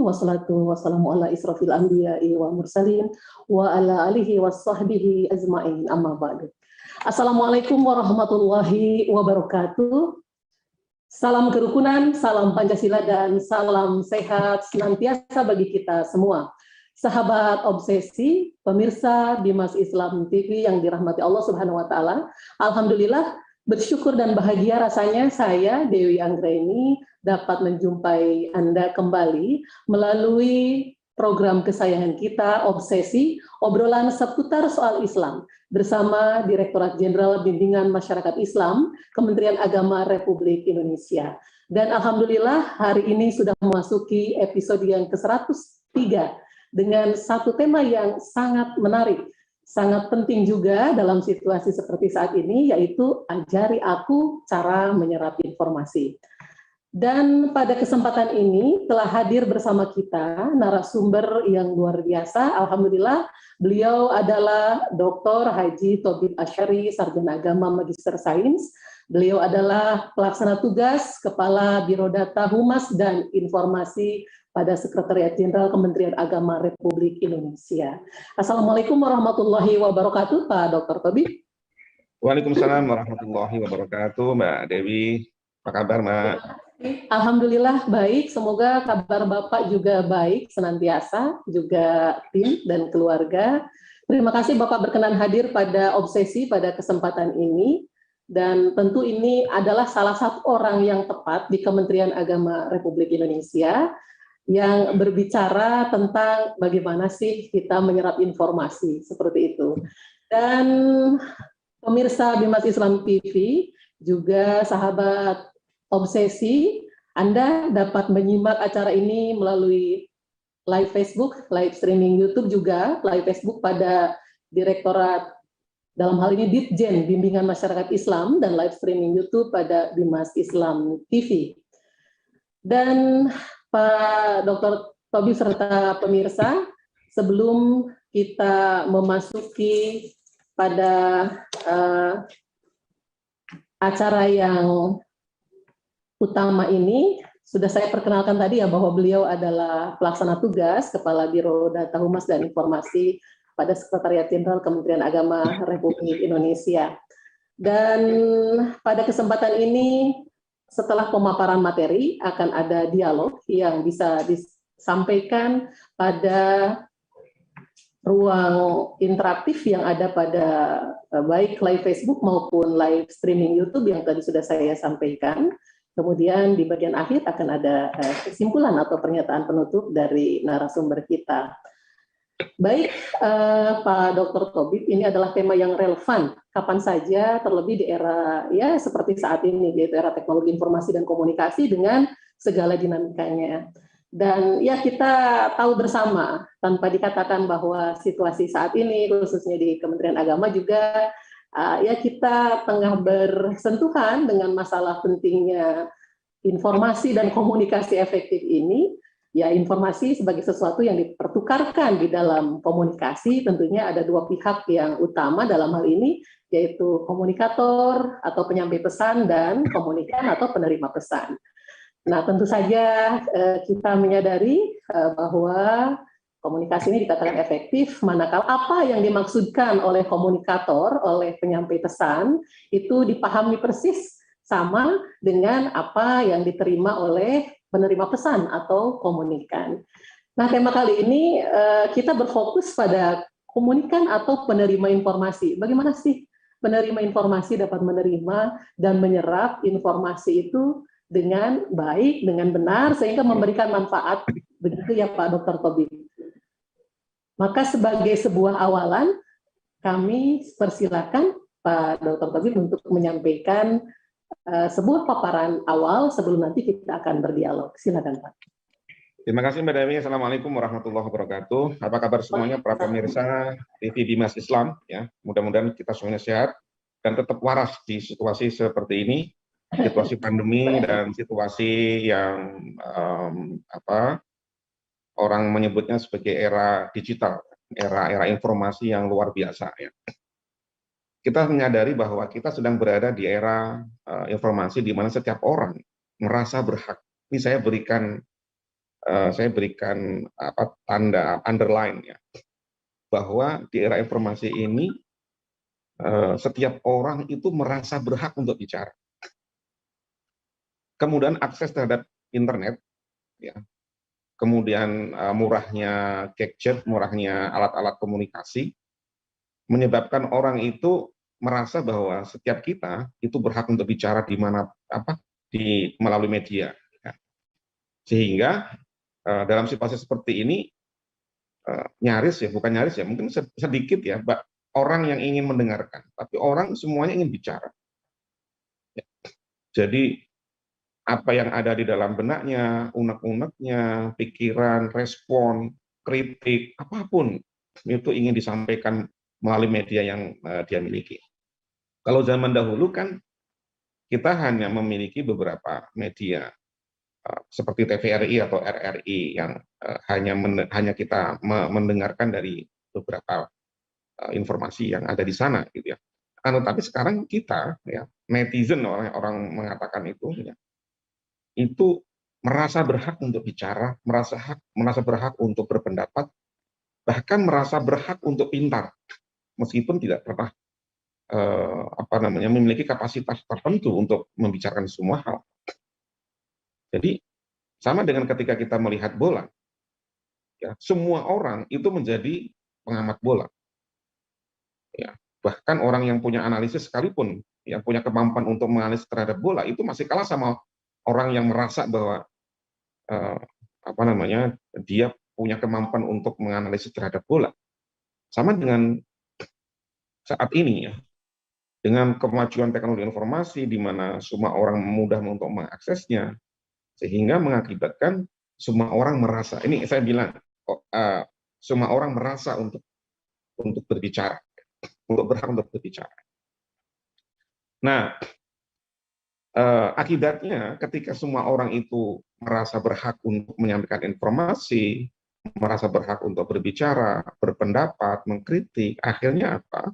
wassalatu wassalamu ala israfil anbiya'i wa mursalin wa ala alihi wa sahbihi ajma'in amma ba'du. Assalamualaikum warahmatullahi wabarakatuh. Salam kerukunan, salam Pancasila, dan salam sehat senantiasa bagi kita semua. Sahabat obsesi, pemirsa Bimas Islam TV yang dirahmati Allah Subhanahu wa Ta'ala, alhamdulillah bersyukur dan bahagia rasanya saya, Dewi Anggraini, dapat menjumpai Anda kembali melalui program kesayangan kita, Obsesi, obrolan seputar soal Islam, bersama Direktorat Jenderal Bimbingan Masyarakat Islam, Kementerian Agama Republik Indonesia. Dan alhamdulillah hari ini sudah memasuki episode yang ke-103 dengan satu tema yang sangat menarik, sangat penting juga dalam situasi seperti saat ini, yaitu ajari aku cara menyerap informasi. Dan pada kesempatan ini telah hadir bersama kita narasumber yang luar biasa. Alhamdulillah, beliau adalah Dr. Haji Thobib Asyari, Sarjana Agama Magister Sains. Beliau adalah pelaksana tugas Kepala Biro Data Humas dan Informasi pada Sekretariat Jenderal Kementerian Agama Republik Indonesia. Assalamualaikum warahmatullahi wabarakatuh, Pak Dr. Thobib. Waalaikumsalam warahmatullahi wabarakatuh, Mbak Dewi. Apa kabar, Mbak? Alhamdulillah baik, semoga kabar Bapak juga baik senantiasa, juga tim dan keluarga. Terima kasih Bapak berkenan hadir pada Obsesi pada kesempatan ini, dan tentu ini adalah salah satu orang yang tepat di Kementerian Agama Republik Indonesia yang berbicara tentang bagaimana sih kita menyerap informasi, seperti itu. Dan pemirsa Bimas Islam TV, juga sahabat Obsesi, Anda dapat menyimak acara ini melalui live Facebook, live streaming YouTube juga, live Facebook pada Direktorat, dalam hal ini Ditjen Bimbingan Masyarakat Islam, dan live streaming YouTube pada Bimas Islam TV. Dan Pak Dr. Thobib serta pemirsa, sebelum kita memasuki pada acara yang utama ini, sudah saya perkenalkan tadi ya bahwa beliau adalah pelaksana tugas Kepala Biro Data Humas dan Informasi pada Sekretariat Jenderal Kementerian Agama Republik Indonesia. Dan pada kesempatan ini, setelah pemaparan materi, akan ada dialog yang bisa disampaikan pada ruang interaktif yang ada pada baik live Facebook maupun live streaming YouTube yang tadi sudah saya sampaikan. Kemudian di bagian akhir akan ada kesimpulan atau pernyataan penutup dari narasumber kita. Baik, Pak Dr. Thobib, ini adalah tema yang relevan kapan saja, terlebih di era ya seperti saat ini, yaitu era teknologi informasi dan komunikasi dengan segala dinamikanya. Dan ya kita tahu bersama, tanpa dikatakan bahwa situasi saat ini, khususnya di Kementerian Agama juga, ya kita tengah bersentuhan dengan masalah pentingnya informasi dan komunikasi efektif ini. Ya, informasi sebagai sesuatu yang dipertukarkan di dalam komunikasi, tentunya ada dua pihak yang utama dalam hal ini, yaitu komunikator atau penyampai pesan dan komunikan atau penerima pesan. Nah, tentu saja kita menyadari bahwa komunikasi ini dikatakan efektif, manakala apa yang dimaksudkan oleh komunikator, oleh penyampai pesan, itu dipahami persis sama dengan apa yang diterima oleh penerima pesan atau komunikan. Nah, tema kali ini kita berfokus pada komunikan atau penerima informasi. Bagaimana sih penerima informasi dapat menerima dan menyerap informasi itu dengan baik, dengan benar, sehingga memberikan manfaat. Begitu ya Pak Dr. Thobib. Maka sebagai sebuah awalan, kami persilakan Pak Dr. Thobib untuk menyampaikan sebuah paparan awal sebelum nanti kita akan berdialog. Silakan Pak. Terima kasih Mbak Dewi. Assalamualaikum warahmatullahi wabarakatuh. Apa kabar semuanya para pemirsa TV Bimas Islam? Ya, mudah-mudahan kita semuanya sehat dan tetap waras di situasi seperti ini, situasi pandemi dan situasi yang orang menyebutnya sebagai era digital, era informasi yang luar biasa. Ya. Kita menyadari bahwa kita sedang berada di era informasi di mana setiap orang merasa berhak. Ini saya berikan saya berikan tanda underline ya, bahwa di era informasi ini setiap orang itu merasa berhak untuk bicara. Kemudian akses terhadap internet, ya, kemudian murahnya gadget, murahnya alat-alat komunikasi, menyebabkan orang itu merasa bahwa setiap kita itu berhak untuk bicara di mana melalui media. Ya. Sehingga dalam situasi seperti ini nyaris ya, bukan nyaris ya, mungkin sedikit ya, orang yang ingin mendengarkan, tapi orang semuanya ingin bicara. Ya. Jadi apa yang ada di dalam benaknya, unek-uneknya, pikiran, respon, kritik, apapun itu ingin disampaikan melalui media yang dia miliki. Kalau zaman dahulu kan kita hanya memiliki beberapa media seperti TVRI atau RRI yang hanya kita mendengarkan dari beberapa informasi yang ada di sana, gitu ya. Tapi sekarang kita, ya, netizen, orang mengatakan itu, ya, itu merasa berhak untuk bicara, merasa berhak untuk berpendapat, bahkan merasa berhak untuk pintar, meskipun tidak pernah memiliki kapasitas tertentu untuk membicarakan semua hal. Jadi sama dengan ketika kita melihat bola, ya, semua orang itu menjadi pengamat bola. Ya, bahkan orang yang punya analisis sekalipun, yang punya kemampuan untuk menganalisis terhadap bola, itu masih kalah sama orang yang merasa bahwa dia punya kemampuan untuk menganalisis terhadap bola. Sama dengan saat ini, ya, dengan kemajuan teknologi informasi di mana semua orang mudah untuk mengaksesnya, sehingga mengakibatkan semua orang merasa, ini saya bilang, semua orang merasa untuk berbicara, untuk berhak untuk berbicara. Nah, akibatnya ketika semua orang itu merasa berhak untuk menyampaikan informasi, merasa berhak untuk berbicara, berpendapat, mengkritik, akhirnya apa?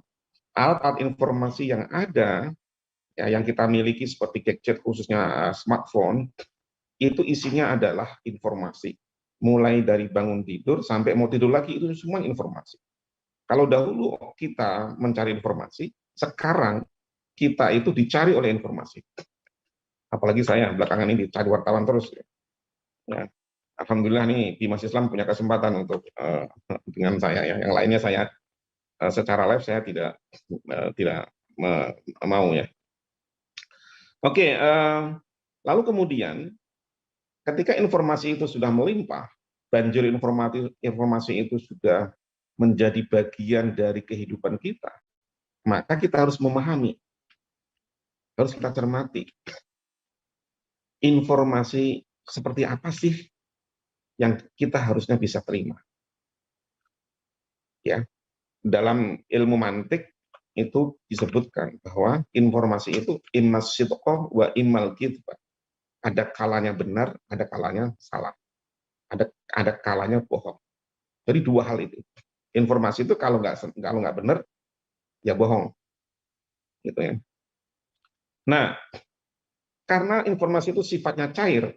Alat-alat informasi yang ada, ya, yang kita miliki seperti gadget, khususnya smartphone, itu isinya adalah informasi. Mulai dari bangun tidur sampai mau tidur lagi, itu semua informasi. Kalau dahulu kita mencari informasi, sekarang kita itu dicari oleh informasi. Apalagi saya belakangan ini cari wartawan terus. Ya. Alhamdulillah nih Bimas Islam punya kesempatan untuk dengan saya. Ya. Yang lainnya saya secara live saya tidak mau, ya. Oke, lalu kemudian ketika informasi itu sudah melimpah, banjir informasi itu sudah menjadi bagian dari kehidupan kita, maka kita harus memahami, harus kita cermati informasi seperti apa sih yang kita harusnya bisa terima. Ya, dalam ilmu mantik itu disebutkan bahwa informasi itu immas sidqah wa immal kidbah. Ada kalanya benar, ada kalanya salah. Ada kalanya bohong. Jadi dua hal itu. Informasi itu kalau nggak benar, ya bohong. Gitu ya. Nah, karena informasi itu sifatnya cair,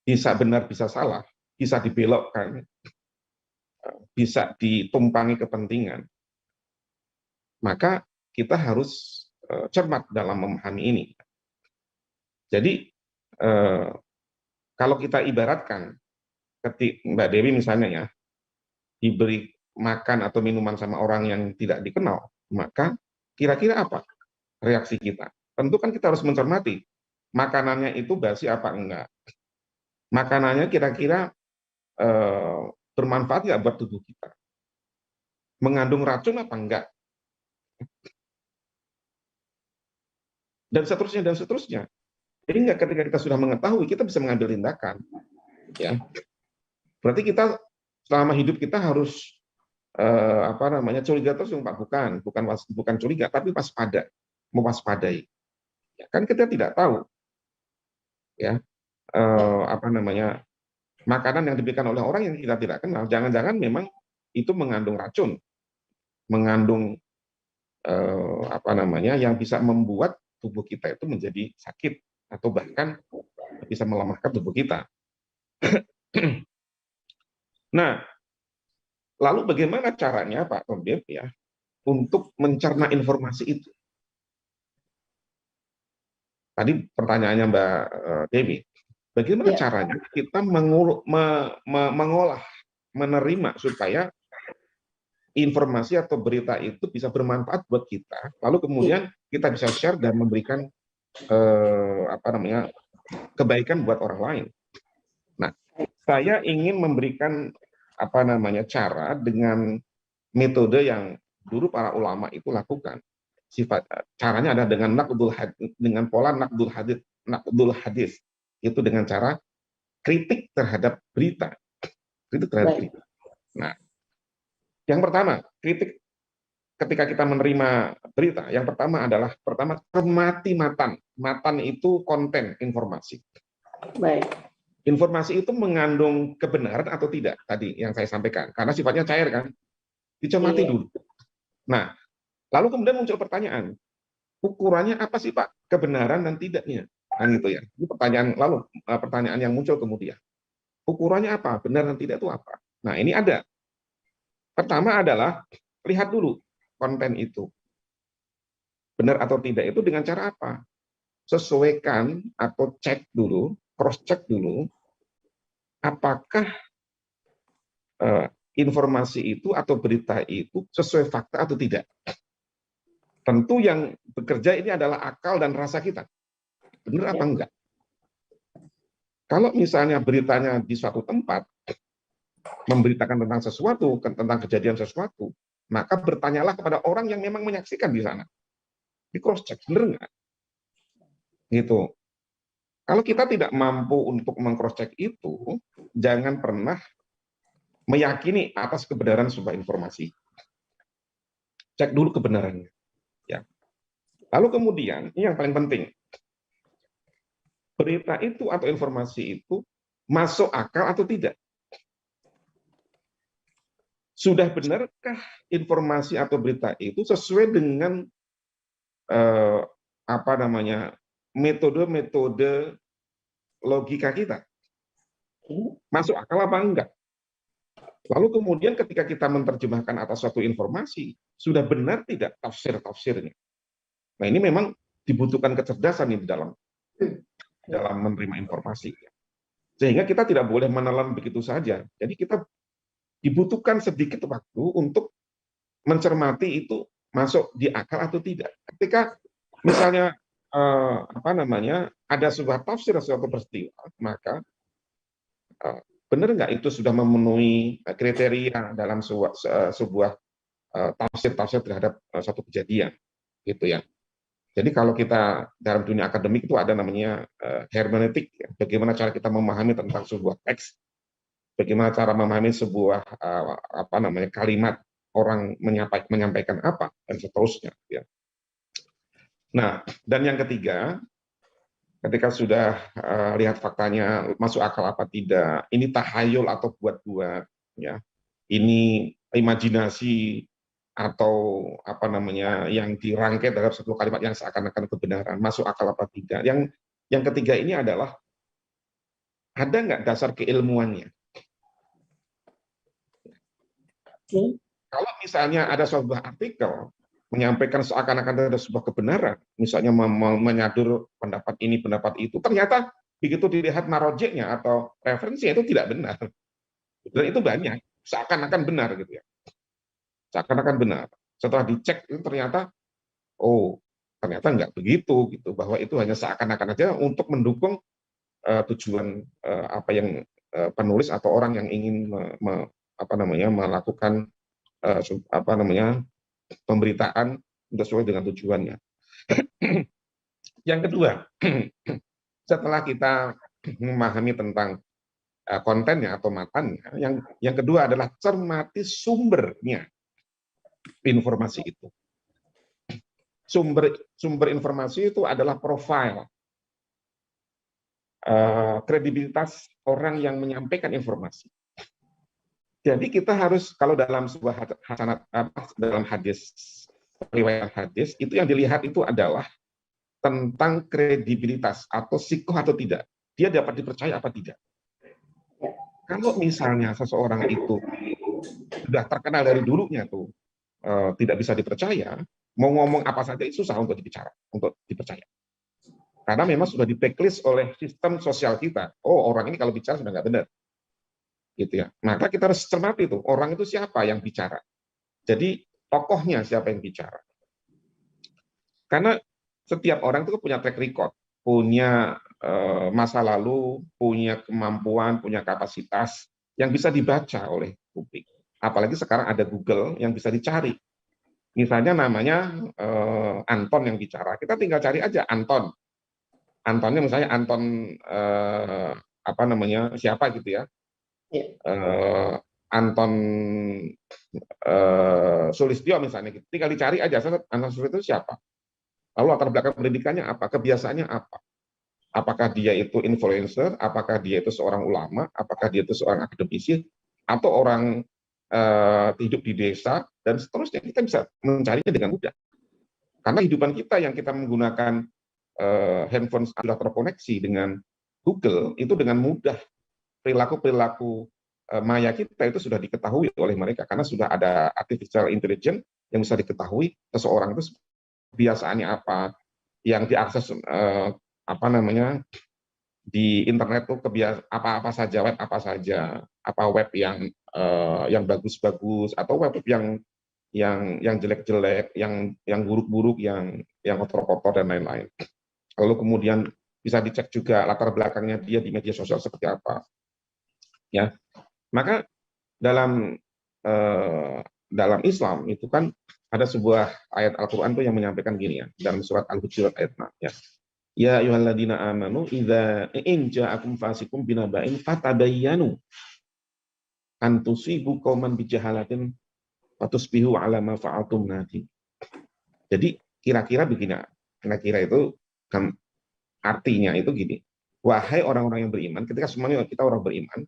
bisa benar, bisa salah, bisa dibelokkan, bisa ditumpangi kepentingan, maka kita harus cermat dalam memahami ini. Jadi kalau kita ibaratkan, ketika Mbak Dewi misalnya, ya, diberi makan atau minuman sama orang yang tidak dikenal, maka kira-kira apa reaksi kita? Tentu kan kita harus mencermati makanannya itu basi apa enggak, makanannya kira-kira bermanfaat nggak buat tubuh kita, mengandung racun apa enggak, dan seterusnya dan seterusnya. Jadi ketika kita sudah mengetahui, kita bisa mengambil tindakan. Ya, berarti kita selama hidup kita harus curiga terus, Pak? Bukan curiga, tapi waspada, mewaspadai. Ya, kan kita tidak tahu, ya, makanan yang diberikan oleh orang yang kita tidak kenal, jangan-jangan memang itu mengandung racun, mengandung yang bisa membuat tubuh kita itu menjadi sakit atau bahkan bisa melemahkan tubuh kita. Nah, lalu bagaimana caranya Pak Tobib ya untuk mencerna informasi itu? Tadi pertanyaannya Mbak Dewi, bagaimana Ya, caranya kita mengolah, menerima supaya informasi atau berita itu bisa bermanfaat buat kita, lalu kemudian kita bisa share dan memberikan apa namanya kebaikan buat orang lain. Nah, saya ingin memberikan apa namanya cara dengan metode yang dulu para ulama itu lakukan. Caranya ada dengan dengan pola nakdul hadis, itu dengan cara kritik terhadap berita, kritik terhadap baik. berita. Nah, yang pertama, kritik ketika kita menerima berita, yang pertama adalah cermati matan. Matan itu konten informasi. Baik. Informasi itu mengandung kebenaran atau tidak tadi yang saya sampaikan, karena sifatnya cair kan, dicermati Iya. dulu. Nah, lalu kemudian muncul pertanyaan, ukurannya apa sih Pak kebenaran dan tidaknya? Nah, gitu ya. Ini pertanyaan yang muncul kemudian. Ukurannya apa? Benar dan tidak itu apa? Nah, ini ada. Pertama adalah lihat dulu konten itu. Benar atau tidak itu dengan cara apa? Sesuaikan atau cek dulu, cross check dulu, apakah informasi itu atau berita itu sesuai fakta atau tidak. Tentu yang bekerja ini adalah akal dan rasa kita. Benar apa Ya. enggak? Kalau misalnya beritanya di suatu tempat, memberitakan tentang sesuatu, tentang kejadian sesuatu, maka bertanyalah kepada orang yang memang menyaksikan di sana. Di cross check, benar enggak? Gitu. Kalau kita tidak mampu untuk meng-cross check itu, jangan pernah meyakini atas kebenaran sebuah informasi. Cek dulu kebenarannya. Ya. Lalu kemudian, ini yang paling penting, berita itu atau informasi itu masuk akal atau tidak? Sudah benarkah informasi atau berita itu sesuai dengan apa namanya metode-metode logika kita? Masuk akal apa enggak? Lalu kemudian ketika kita menerjemahkan atas suatu informasi, sudah benar tidak tafsir-tafsirnya? Nah, ini memang dibutuhkan kecerdasan di dalam menerima informasi. Sehingga kita tidak boleh menelan begitu saja. Jadi kita dibutuhkan sedikit waktu untuk mencermati itu masuk di akal atau tidak. Ketika misalnya apa namanya ada sebuah tafsir suatu peristiwa, maka benar nggak itu sudah memenuhi kriteria dalam sebuah tafsir terhadap satu kejadian, gitu ya. Jadi kalau kita dalam dunia akademik itu ada namanya hermeneutik, ya. Bagaimana cara kita memahami tentang sebuah teks, bagaimana cara memahami sebuah apa namanya kalimat orang menyampaikan apa dan seterusnya. Ya. Nah, dan yang ketiga, ketika sudah lihat faktanya masuk akal apa tidak, ini tahayul atau buat-buat, ya, ini imajinasi atau apa namanya yang dirangkai dalam satu kalimat yang seakan-akan kebenaran, masuk akal apa tidak. Yang ketiga ini adalah ada nggak dasar keilmuannya? Kalau misalnya ada sebuah artikel menyampaikan seakan-akan ada sebuah kebenaran, misalnya menyadur pendapat ini, pendapat itu, ternyata begitu dilihat marojeknya atau referensinya itu tidak benar. Dan itu banyak, seakan-akan benar gitu ya. Seakan-akan benar. Setelah dicek itu ternyata, oh ternyata nggak begitu gitu, bahwa itu hanya seakan-akan aja untuk mendukung tujuan apa yang penulis atau orang yang ingin apa namanya melakukan apa namanya pemberitaan sesuai dengan tujuannya. Yang kedua, setelah kita memahami tentang kontennya atau matannya, yang kedua adalah cermati sumbernya informasi itu. Sumber informasi itu adalah profil kredibilitas orang yang menyampaikan informasi. Jadi kita harus kalau dalam sebuah hasanat dalam hadis riwayat hadis itu yang dilihat itu adalah tentang kredibilitas atau sikoh atau tidak. Dia dapat dipercaya apa tidak. Kalau misalnya seseorang itu sudah terkenal dari dulunya tuh tidak bisa dipercaya, mau ngomong apa saja itu susah untuk dipercaya. Karena memang sudah di backlist oleh sistem sosial kita. Oh, orang ini kalau bicara sudah nggak benar, gitu ya. Maka kita harus cermati tuh orang itu siapa yang bicara. Jadi tokohnya siapa yang bicara. Karena setiap orang itu punya track record, punya masa lalu, punya kemampuan, punya kapasitas yang bisa dibaca oleh publik. Apalagi sekarang ada Google yang bisa dicari. Misalnya namanya Anton yang bicara, kita tinggal cari aja Anton. Antonnya misalnya Anton apa namanya siapa gitu ya. Anton Sulistyo misalnya, gitu. Tinggal dicari aja Anton Sulistyo itu siapa. Lalu latar belakang pendidikannya apa, kebiasaannya apa. Apakah dia itu influencer, apakah dia itu seorang ulama, apakah dia itu seorang akademisi, atau orang hidup di desa, dan seterusnya. Kita bisa mencarinya dengan mudah. Karena hidupan kita yang kita menggunakan handphone sudah terkoneksi dengan Google, itu dengan mudah perilaku-perilaku maya kita itu sudah diketahui oleh mereka, karena sudah ada artificial intelligence yang bisa diketahui seseorang itu kebiasaannya apa, yang diakses apa namanya di internet tuh apa saja, web apa saja, apa web yang bagus-bagus atau web yang jelek-jelek, yang buruk-buruk, yang kotor-kotor dan lain-lain. Lalu kemudian bisa dicek juga latar belakangnya dia di media sosial seperti apa. Ya, maka dalam Islam itu kan ada sebuah ayat Al-Qur'an tuh yang menyampaikan gini ya, dalam surat Al-Hujurat ayat 6 ya. Ya ayyuhalladzina amanu idza in ja'akum fasiqun binaba'in fatabayyanu an tusibu qauman bijahalatin fatusbihu 'ala ma fa'altum nadim. Jadi kira-kira begini, kira-kira itu kan artinya itu gini. Wahai orang-orang yang beriman, ketika semuanya kita orang beriman,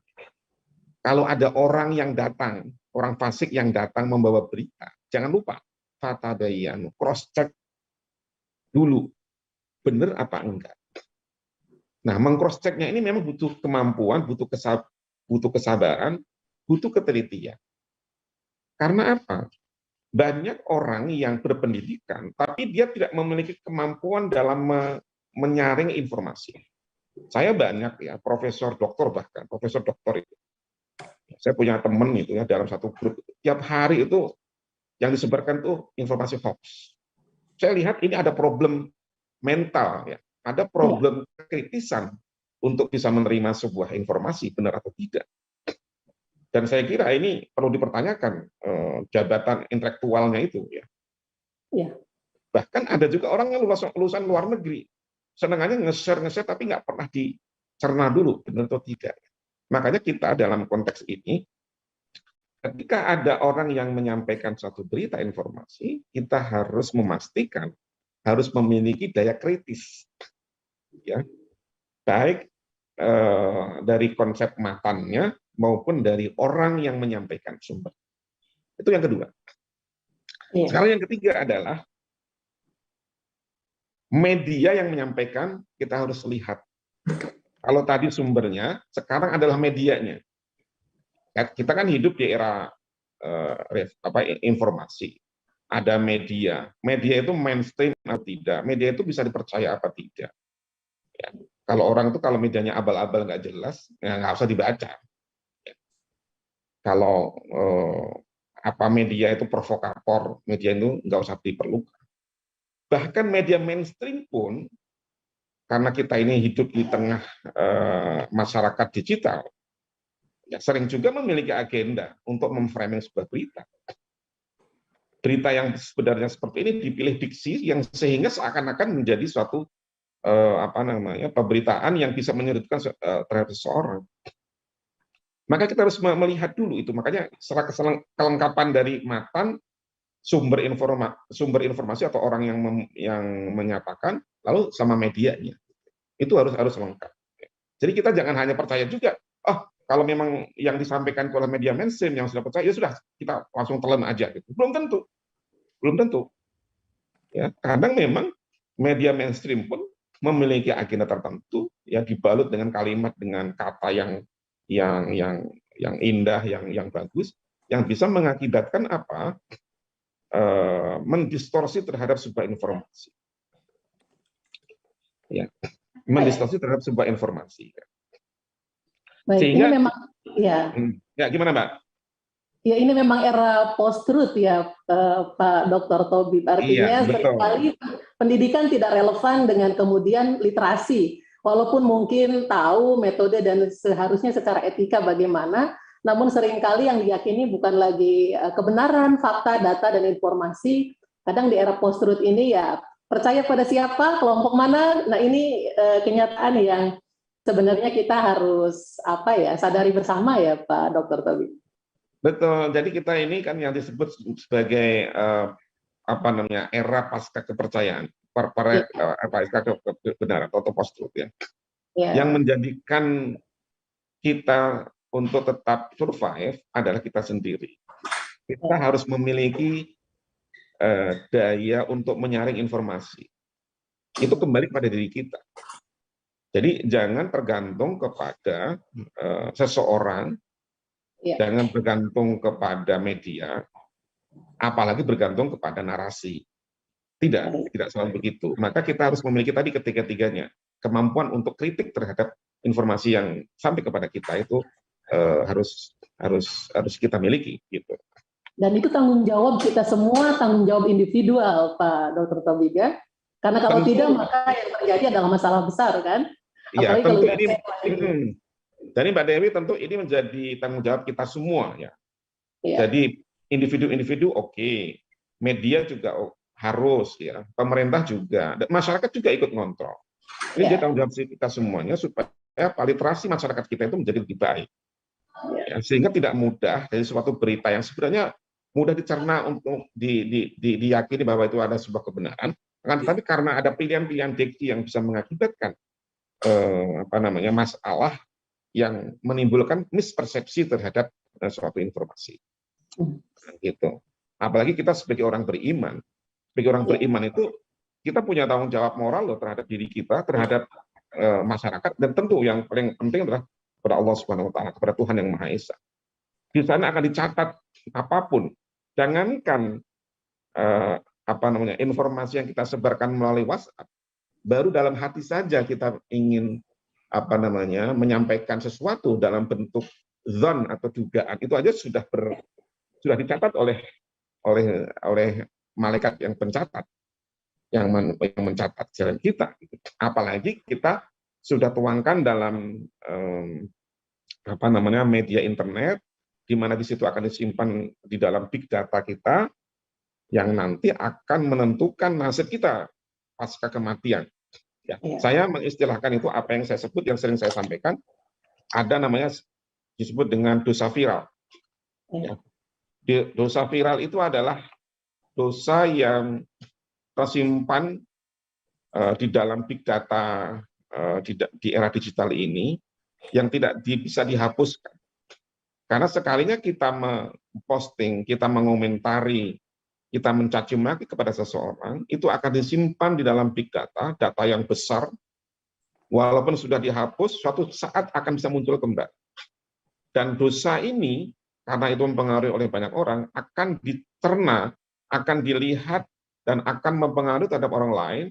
kalau ada orang yang datang, orang fasik yang datang membawa berita, jangan lupa fatabayyanu, cross check dulu benar apa enggak. Nah, meng-cross check-nya ini memang butuh kemampuan, butuh kesabaran, butuh ketelitian. Karena apa? Banyak orang yang berpendidikan, tapi dia tidak memiliki kemampuan dalam menyaring informasi. Saya banyak ya, profesor doktor bahkan, profesor doktor itu. Saya punya teman itu ya, dalam satu grup, tiap hari itu yang disebarkan tuh informasi hoax. Saya lihat ini ada problem mental ya, ada problem kekritisan untuk bisa menerima sebuah informasi benar atau tidak. Dan saya kira ini perlu dipertanyakan jabatan intelektualnya itu ya. Bahkan ada juga orang yang lulusan luar negeri, senangannya nge-share tapi nggak pernah dicerna dulu benar atau tidak. Makanya kita dalam konteks ini, ketika ada orang yang menyampaikan satu berita informasi, kita harus memastikan harus memiliki daya kritis, ya, baik dari konsep matanya maupun dari orang yang menyampaikan sumber. Itu yang kedua. Sekarang yang ketiga adalah media yang menyampaikan, kita harus lihat. Kalau tadi sumbernya, sekarang adalah medianya. Kita kan hidup di era informasi. Ada media. Media itu mainstream atau tidak. Media itu bisa dipercaya apa tidak. Ya. Kalau orang itu kalau medianya abal-abal nggak jelas, ya nggak usah dibaca. Ya. Kalau apa media itu provokator, media itu nggak usah diperlukan. Bahkan media mainstream pun, karena kita ini hidup di tengah masyarakat digital, ya sering juga memiliki agenda untuk memframing sebuah berita. Berita yang sebenarnya seperti ini dipilih diksi yang sehingga seakan-akan menjadi suatu pemberitaan yang bisa menyudutkan terhadap seseorang. Maka kita harus melihat dulu itu. Makanya secara kelengkapan dari matan, sumber informasi atau orang yang menyatakan, lalu sama medianya. Itu harus lengkap. Jadi kita jangan hanya percaya juga, kalau memang yang disampaikan oleh media mainstream yang sudah percaya, ya sudah kita langsung telan aja. Gitu. Belum tentu. Ya, kadang memang media mainstream pun memiliki agenda tertentu, ya dibalut dengan kalimat, dengan kata yang indah, yang bagus, yang bisa mengakibatkan apa? Mendistorsi terhadap sebuah informasi. Ya, mendistorsi terhadap sebuah informasi. Baik, Sehingga, ini memang ya. Ya, gimana Mbak? Ya, ini memang era post-truth ya, Pak Dr. Tobib. Iya, Artinya betul. seringkali pendidikan tidak relevan dengan kemudian literasi. Walaupun mungkin tahu metode dan seharusnya secara etika bagaimana, namun seringkali yang diyakini bukan lagi kebenaran, fakta, data, dan informasi. Kadang di era post-truth ini ya percaya pada siapa, kelompok mana. Nah, ini kenyataan yang sebenarnya kita harus sadari bersama ya, Pak Dr. Tobib. Betul. Jadi kita ini kan yang disebut sebagai era pasca kepercayaan, pasca kebenaran atau post-truth ya. Yang menjadikan kita untuk tetap survive adalah kita sendiri. Kita harus memiliki daya untuk menyaring informasi. Itu kembali pada diri kita. Jadi jangan tergantung kepada seseorang, jangan bergantung kepada media, apalagi bergantung kepada narasi. Tidak selalu begitu. Maka kita harus memiliki tadi ketiga-tiganya. Kemampuan untuk kritik terhadap informasi yang sampai kepada kita itu harus kita miliki gitu. Dan itu tanggung jawab kita semua, tanggung jawab individual, Pak Dr. Tobib ya. Karena kalau tidak maka yang terjadi adalah masalah besar kan. Iya, tentu ini. Jadi Mbak Dewi tentu ini menjadi tanggung jawab kita semua ya. Jadi individu-individu oke, media juga harus ya, pemerintah juga, dan masyarakat juga ikut ngontrol. Ini jadi tanggung jawab kita semuanya supaya literasi masyarakat kita itu menjadi lebih baik. Ya, sehingga tidak mudah dari suatu berita yang sebenarnya mudah dicerna untuk diyakini bahwa itu ada sebuah kebenaran, tetapi karena ada pilihan-pilihan diksi yang bisa mengakibatkan masalah yang menimbulkan mispersepsi terhadap suatu informasi. Gitu. Apalagi kita sebagai orang beriman. Sebagai orang beriman itu kita punya tanggung jawab moral loh terhadap diri kita, terhadap masyarakat, dan tentu yang paling penting adalah kepada Allah Subhanahu wa taala, kepada Tuhan yang Maha Esa. Di sana akan dicatat apapun. Jangankan informasi yang kita sebarkan melalui WhatsApp, baru dalam hati saja kita ingin menyampaikan sesuatu dalam bentuk zon atau dugaan, itu aja sudah dicatat oleh malaikat yang pencatat, yang mencatat jalan kita. Apalagi kita sudah tuangkan dalam media internet, di mana di situ akan disimpan di dalam big data kita, yang nanti akan menentukan nasib kita pasca kematian. Ya, saya mengistilahkan itu apa yang saya sebut, yang sering saya sampaikan, ada namanya disebut dengan dosa viral. Ya. Dosa viral itu adalah dosa yang tersimpan di dalam big data di era digital ini, yang tidak bisa dihapuskan. Karena sekalinya kita memposting, kita mengomentari, kita mencaci maki kepada seseorang, itu akan disimpan di dalam big data, data yang besar, walaupun sudah dihapus, suatu saat akan bisa muncul kembali. Dan dosa ini, karena itu mempengaruhi oleh banyak orang, akan dicerna, akan dilihat, dan akan mempengaruhi terhadap orang lain,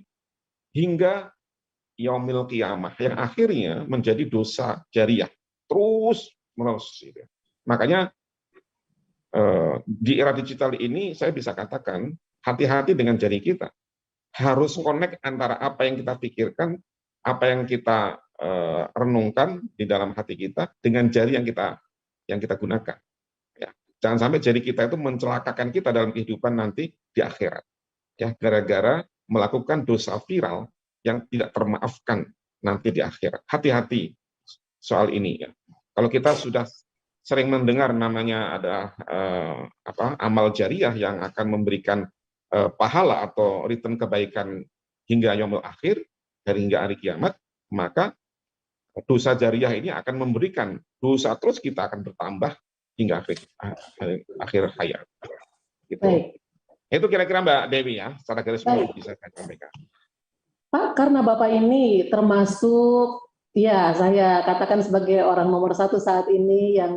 hingga yaumil qiyamah, yang akhirnya menjadi dosa jariah. Terus menerus. Makanya, di era digital ini saya bisa katakan hati-hati dengan jari kita, harus connect antara apa yang kita pikirkan, apa yang kita renungkan di dalam hati kita dengan jari yang kita gunakan. Ya, jangan sampai jari kita itu mencelakakan kita dalam kehidupan nanti di akhirat. Ya, gara-gara melakukan dosa viral yang tidak termaafkan nanti di akhirat. Hati-hati soal ini ya. Kalau kita sudah sering mendengar namanya ada amal jariah yang akan memberikan pahala atau return kebaikan hingga yaumul akhir, dari hingga hari kiamat, maka dosa jariah ini akan memberikan dosa terus, kita akan bertambah hingga akhir hayat. Gitu. Itu kira-kira Mbak Dewi ya, secara garis besar bisa saya sampaikan. Pak, karena Bapak ini termasuk Ya, saya katakan sebagai orang nomor satu saat ini yang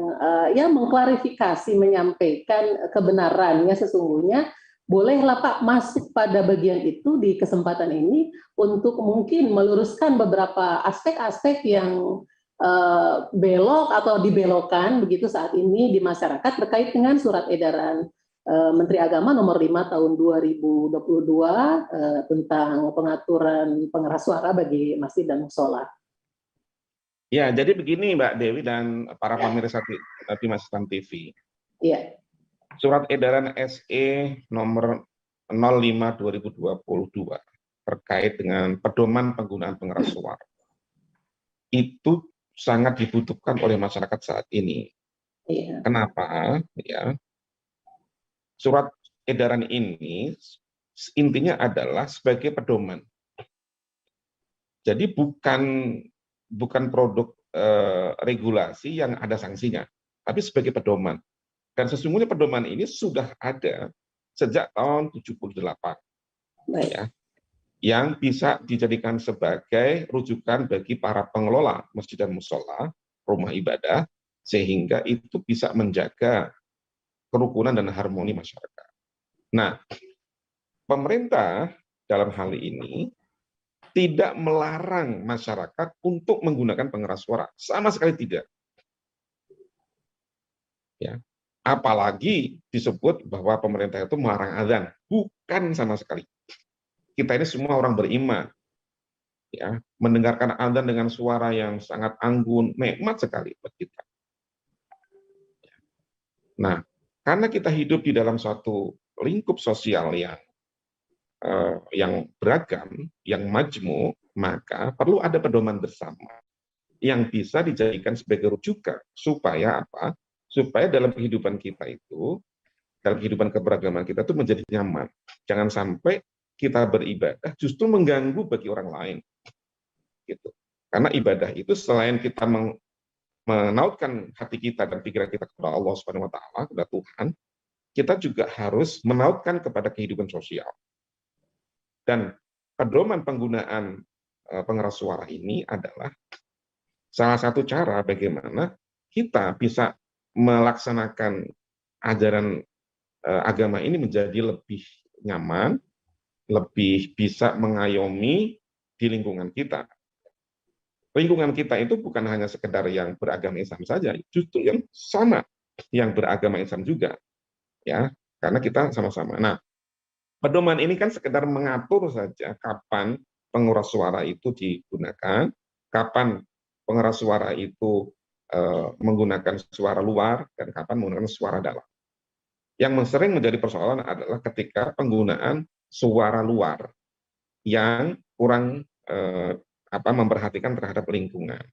ya mengklarifikasi, menyampaikan kebenarannya sesungguhnya. Bolehlah Pak masuk pada bagian itu di kesempatan ini untuk mungkin meluruskan beberapa aspek-aspek yang belok atau dibelokkan begitu saat ini di masyarakat terkait dengan surat edaran Menteri Agama nomor 5 tahun 2022 tentang pengaturan pengeras suara bagi masjid dan musola. Ya, jadi begini Mbak Dewi dan para pemirsa di Mas Islam TV. Iya. Surat edaran SE nomor 05/2022 terkait dengan pedoman penggunaan pengeras suara itu sangat dibutuhkan oleh masyarakat saat ini. Iya. Kenapa? Ya, surat edaran ini intinya adalah sebagai pedoman. Jadi bukan produk regulasi yang ada sanksinya, tapi sebagai pedoman. Dan sesungguhnya pedoman ini sudah ada sejak tahun 78, ya, yang bisa dijadikan sebagai rujukan bagi para pengelola masjid dan musola, rumah ibadah, sehingga itu bisa menjaga kerukunan dan harmoni masyarakat. Nah, pemerintah dalam hal ini tidak melarang masyarakat untuk menggunakan pengeras suara, sama sekali tidak. Ya, apalagi disebut bahwa pemerintah itu melarang azan, bukan sama sekali. Kita ini semua orang beriman, ya, mendengarkan azan dengan suara yang sangat anggun, nikmat sekali buat kita. Nah, karena kita hidup di dalam suatu lingkup sosial yang beragam, yang majmuk, maka perlu ada pedoman bersama yang bisa dijadikan sebagai rujukan supaya apa? Supaya dalam kehidupan kita itu, dalam kehidupan keberagaman kita itu menjadi nyaman. Jangan sampai kita beribadah justru mengganggu bagi orang lain. Gitu. Karena ibadah itu selain kita menautkan hati kita dan pikiran kita kepada Allah Subhanahu wa taala, kepada Tuhan, kita juga harus menautkan kepada kehidupan sosial. Dan pedoman penggunaan pengeras suara ini adalah salah satu cara bagaimana kita bisa melaksanakan ajaran agama ini menjadi lebih nyaman, lebih bisa mengayomi di lingkungan kita. Lingkungan kita itu bukan hanya sekedar yang beragama Islam saja, justru yang sama, yang beragama Islam juga, ya, karena kita sama-sama. Nah, pedoman ini kan sekedar mengatur saja kapan pengeras suara itu digunakan, kapan pengeras suara itu menggunakan suara luar, dan kapan menggunakan suara dalam. Yang sering menjadi persoalan adalah ketika penggunaan suara luar yang kurang memperhatikan terhadap lingkungan.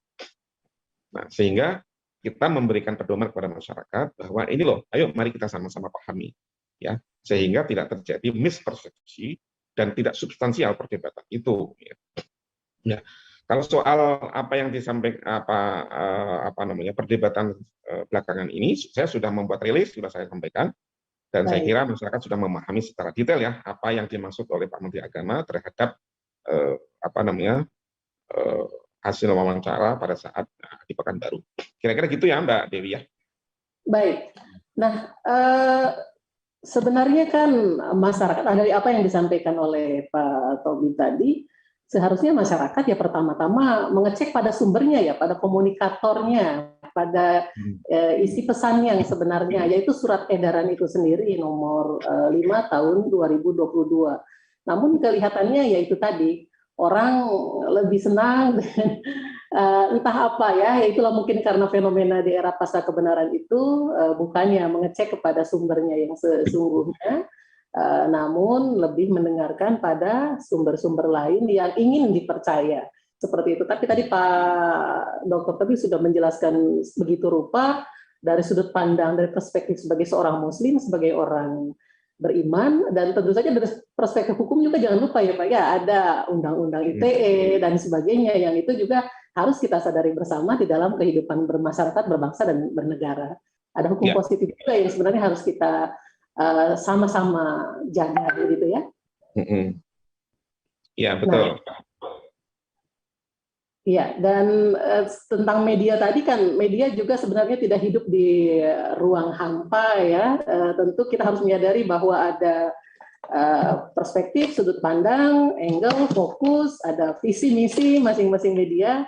Nah, sehingga kita memberikan pedoman kepada masyarakat bahwa ini loh, ayo mari kita sama-sama pahami, ya, sehingga tidak terjadi mispersepsi dan tidak substansial perdebatan itu. Ya, kalau soal apa yang disampaikan perdebatan belakangan ini, saya sudah membuat rilis, sudah saya sampaikan. Dan saya kira masyarakat sudah memahami secara detail ya apa yang dimaksud oleh Pak Menteri Agama terhadap hasil wawancara pada saat di Pekanbaru. Kira-kira gitu ya Mbak Dewi ya. Baik. Nah, sebenarnya kan masyarakat dari apa yang disampaikan oleh Pak Tobi tadi, seharusnya masyarakat ya pertama-tama mengecek pada sumbernya ya, pada komunikatornya, pada isi pesan yang sebenarnya, yaitu surat edaran itu sendiri nomor 5 tahun 2022. Namun kelihatannya yaitu tadi, orang lebih senang dengan entah apa ya, itulah mungkin karena fenomena di era pasca kebenaran itu bukannya mengecek kepada sumbernya yang sesungguhnya, namun lebih mendengarkan pada sumber-sumber lain yang ingin dipercaya. Seperti itu. Tapi tadi Pak Dr. Tebi sudah menjelaskan begitu rupa dari sudut pandang, dari perspektif sebagai seorang Muslim, sebagai orang beriman, dan tentu saja dari perspektif hukum juga jangan lupa ya Pak, ya ada undang-undang ITE dan sebagainya yang itu juga harus kita sadari bersama di dalam kehidupan bermasyarakat, berbangsa, dan bernegara. Ada hukum positif juga yang sebenarnya harus kita sama-sama jaga gitu ya. Ya betul. Iya, dan tentang media tadi kan, media juga sebenarnya tidak hidup di ruang hampa ya. Tentu kita harus menyadari bahwa ada perspektif, sudut pandang, angle, fokus, ada visi misi masing-masing media.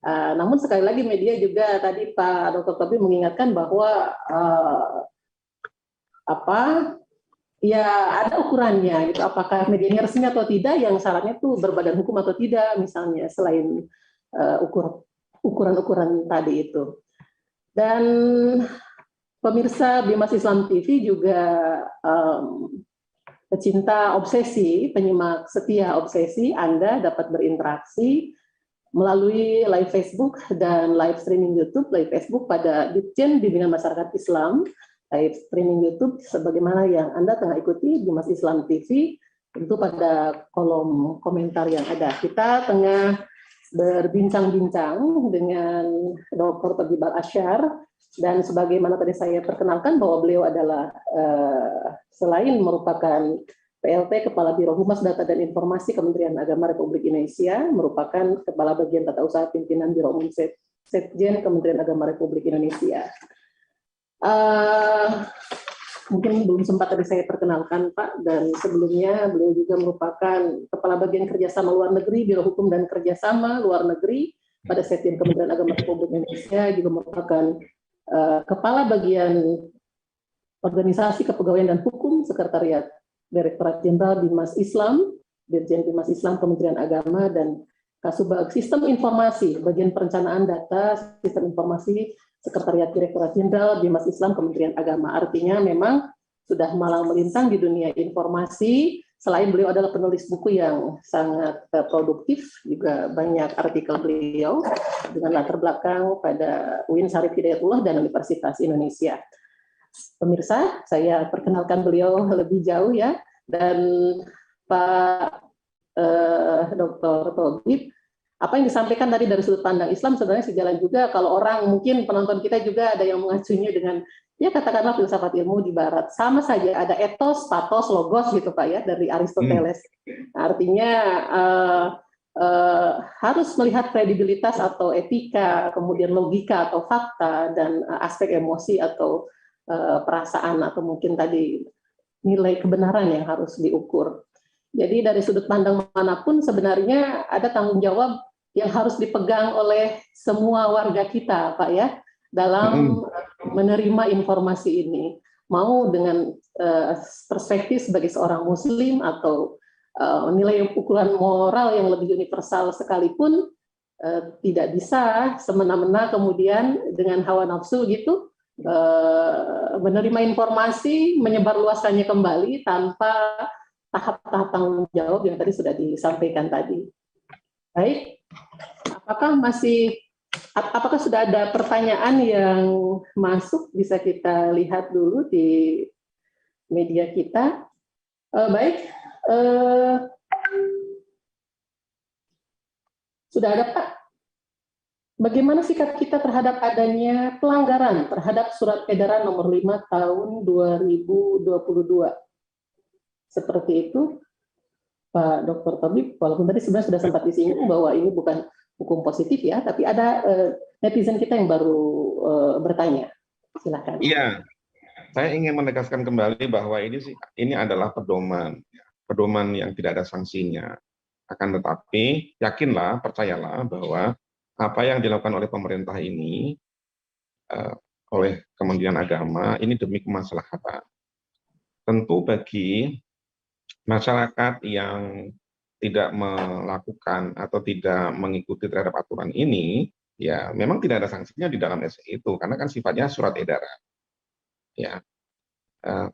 Namun sekali lagi media juga tadi Pak Dr. Tobi mengingatkan bahwa ya ada ukurannya gitu, apakah medianya resmi atau tidak, yang syaratnya itu berbadan hukum atau tidak misalnya, selain ukuran-ukuran tadi itu. Dan pemirsa Bimas Islam TV juga pecinta obsesi, penyimak setia obsesi, Anda dapat berinteraksi melalui live Facebook dan live streaming YouTube. Live Facebook pada Ditjen Bimbingan Masyarakat Islam, live streaming YouTube sebagaimana yang Anda tengah ikuti di Mas Islam TV, tentu pada kolom komentar yang ada. Kita tengah berbincang-bincang dengan Dr. Tobi Al-Asyar, dan sebagaimana tadi saya perkenalkan bahwa beliau adalah selain merupakan PLT Kepala Biro Humas Data dan Informasi Kementerian Agama Republik Indonesia, merupakan Kepala Bagian Tata Usaha Pimpinan Biro Umum Sekjen Kementerian Agama Republik Indonesia. Mungkin belum sempat tadi saya perkenalkan Pak, dan sebelumnya beliau juga merupakan Kepala Bagian Kerjasama Luar Negeri, Biro Hukum dan Kerjasama Luar Negeri pada Sekjen Kementerian Agama Republik Indonesia, juga merupakan Kepala Bagian Organisasi Kepegawaian dan Hukum, Sekretariat Direktorat Jenderal Bimas Islam, Dirjen Bimas Islam Kementerian Agama, dan Kasubag Sistem Informasi, Bagian Perencanaan Data, Sistem Informasi, Sekretariat Direktorat Jenderal Bimas Islam Kementerian Agama. Artinya memang sudah malang melintang di dunia informasi. Selain beliau adalah penulis buku yang sangat produktif, juga banyak artikel beliau dengan latar belakang pada UIN Syarif Hidayatullah dan Universitas Indonesia. Pemirsa, saya perkenalkan beliau lebih jauh ya, dan Pak Dr. Tobi, apa yang disampaikan tadi dari sudut pandang Islam sebenarnya sejalan juga. Kalau orang, mungkin penonton kita juga ada yang mengacunya dengan, ya katakanlah filsafat ilmu di Barat, sama saja ada etos, pathos, logos gitu Pak ya, dari Aristoteles. Artinya harus melihat kredibilitas atau etika, kemudian logika atau fakta, dan aspek emosi atau perasaan, atau mungkin tadi nilai kebenaran yang harus diukur. Jadi dari sudut pandang manapun sebenarnya ada tanggung jawab yang harus dipegang oleh semua warga kita, Pak ya, dalam menerima informasi ini. Mau dengan perspektif sebagai seorang Muslim atau nilai ukuran moral yang lebih universal sekalipun, tidak bisa semena-mena kemudian dengan hawa nafsu gitu menerima informasi, menyebarluaskannya kembali tanpa tahap-tahap tanggung jawab yang tadi sudah disampaikan tadi. Baik, apakah sudah ada pertanyaan yang masuk? Bisa kita lihat dulu di media kita. Baik, sudah ada Pak. Bagaimana sikap kita terhadap adanya pelanggaran terhadap Surat Edaran Nomor 5 Tahun 2022? Seperti itu, Pak Dr. Tobi, walaupun tadi sebenarnya sudah sempat disinggung bahwa ini bukan hukum positif ya, tapi ada netizen kita yang baru bertanya. Silakan. Iya, saya ingin menegaskan kembali bahwa ini adalah pedoman yang tidak ada sanksinya. Akan tetapi, yakinlah, percayalah bahwa apa yang dilakukan oleh pemerintah ini, oleh Kementerian Agama, ini demi kemaslahatan. Tentu bagi masyarakat yang tidak melakukan atau tidak mengikuti terhadap aturan ini, ya memang tidak ada sanksinya di dalam SE itu, karena kan sifatnya surat edaran. Ya,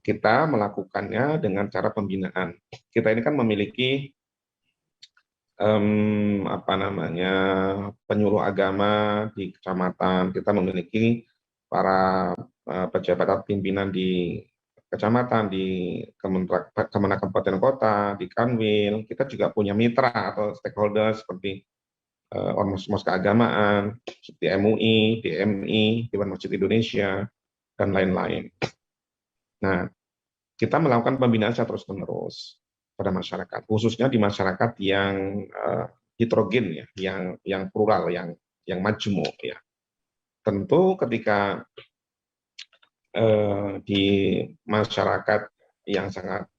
kita melakukannya dengan cara pembinaan. Kita ini kan memiliki penyuluh agama di kecamatan, kita memiliki para pejabat pimpinan di kecamatan, di Kemenak Kabupaten Kota, di Kanwil. Kita juga punya mitra atau stakeholder seperti ormas keagamaan, seperti MUI, DMI, Dewan Masjid Indonesia, dan lain-lain. Nah, kita melakukan pembinaan secara terus-menerus pada masyarakat, khususnya di masyarakat yang heterogen ya, yang plural, yang majmuk ya. Tentu ketika di masyarakat yang sangat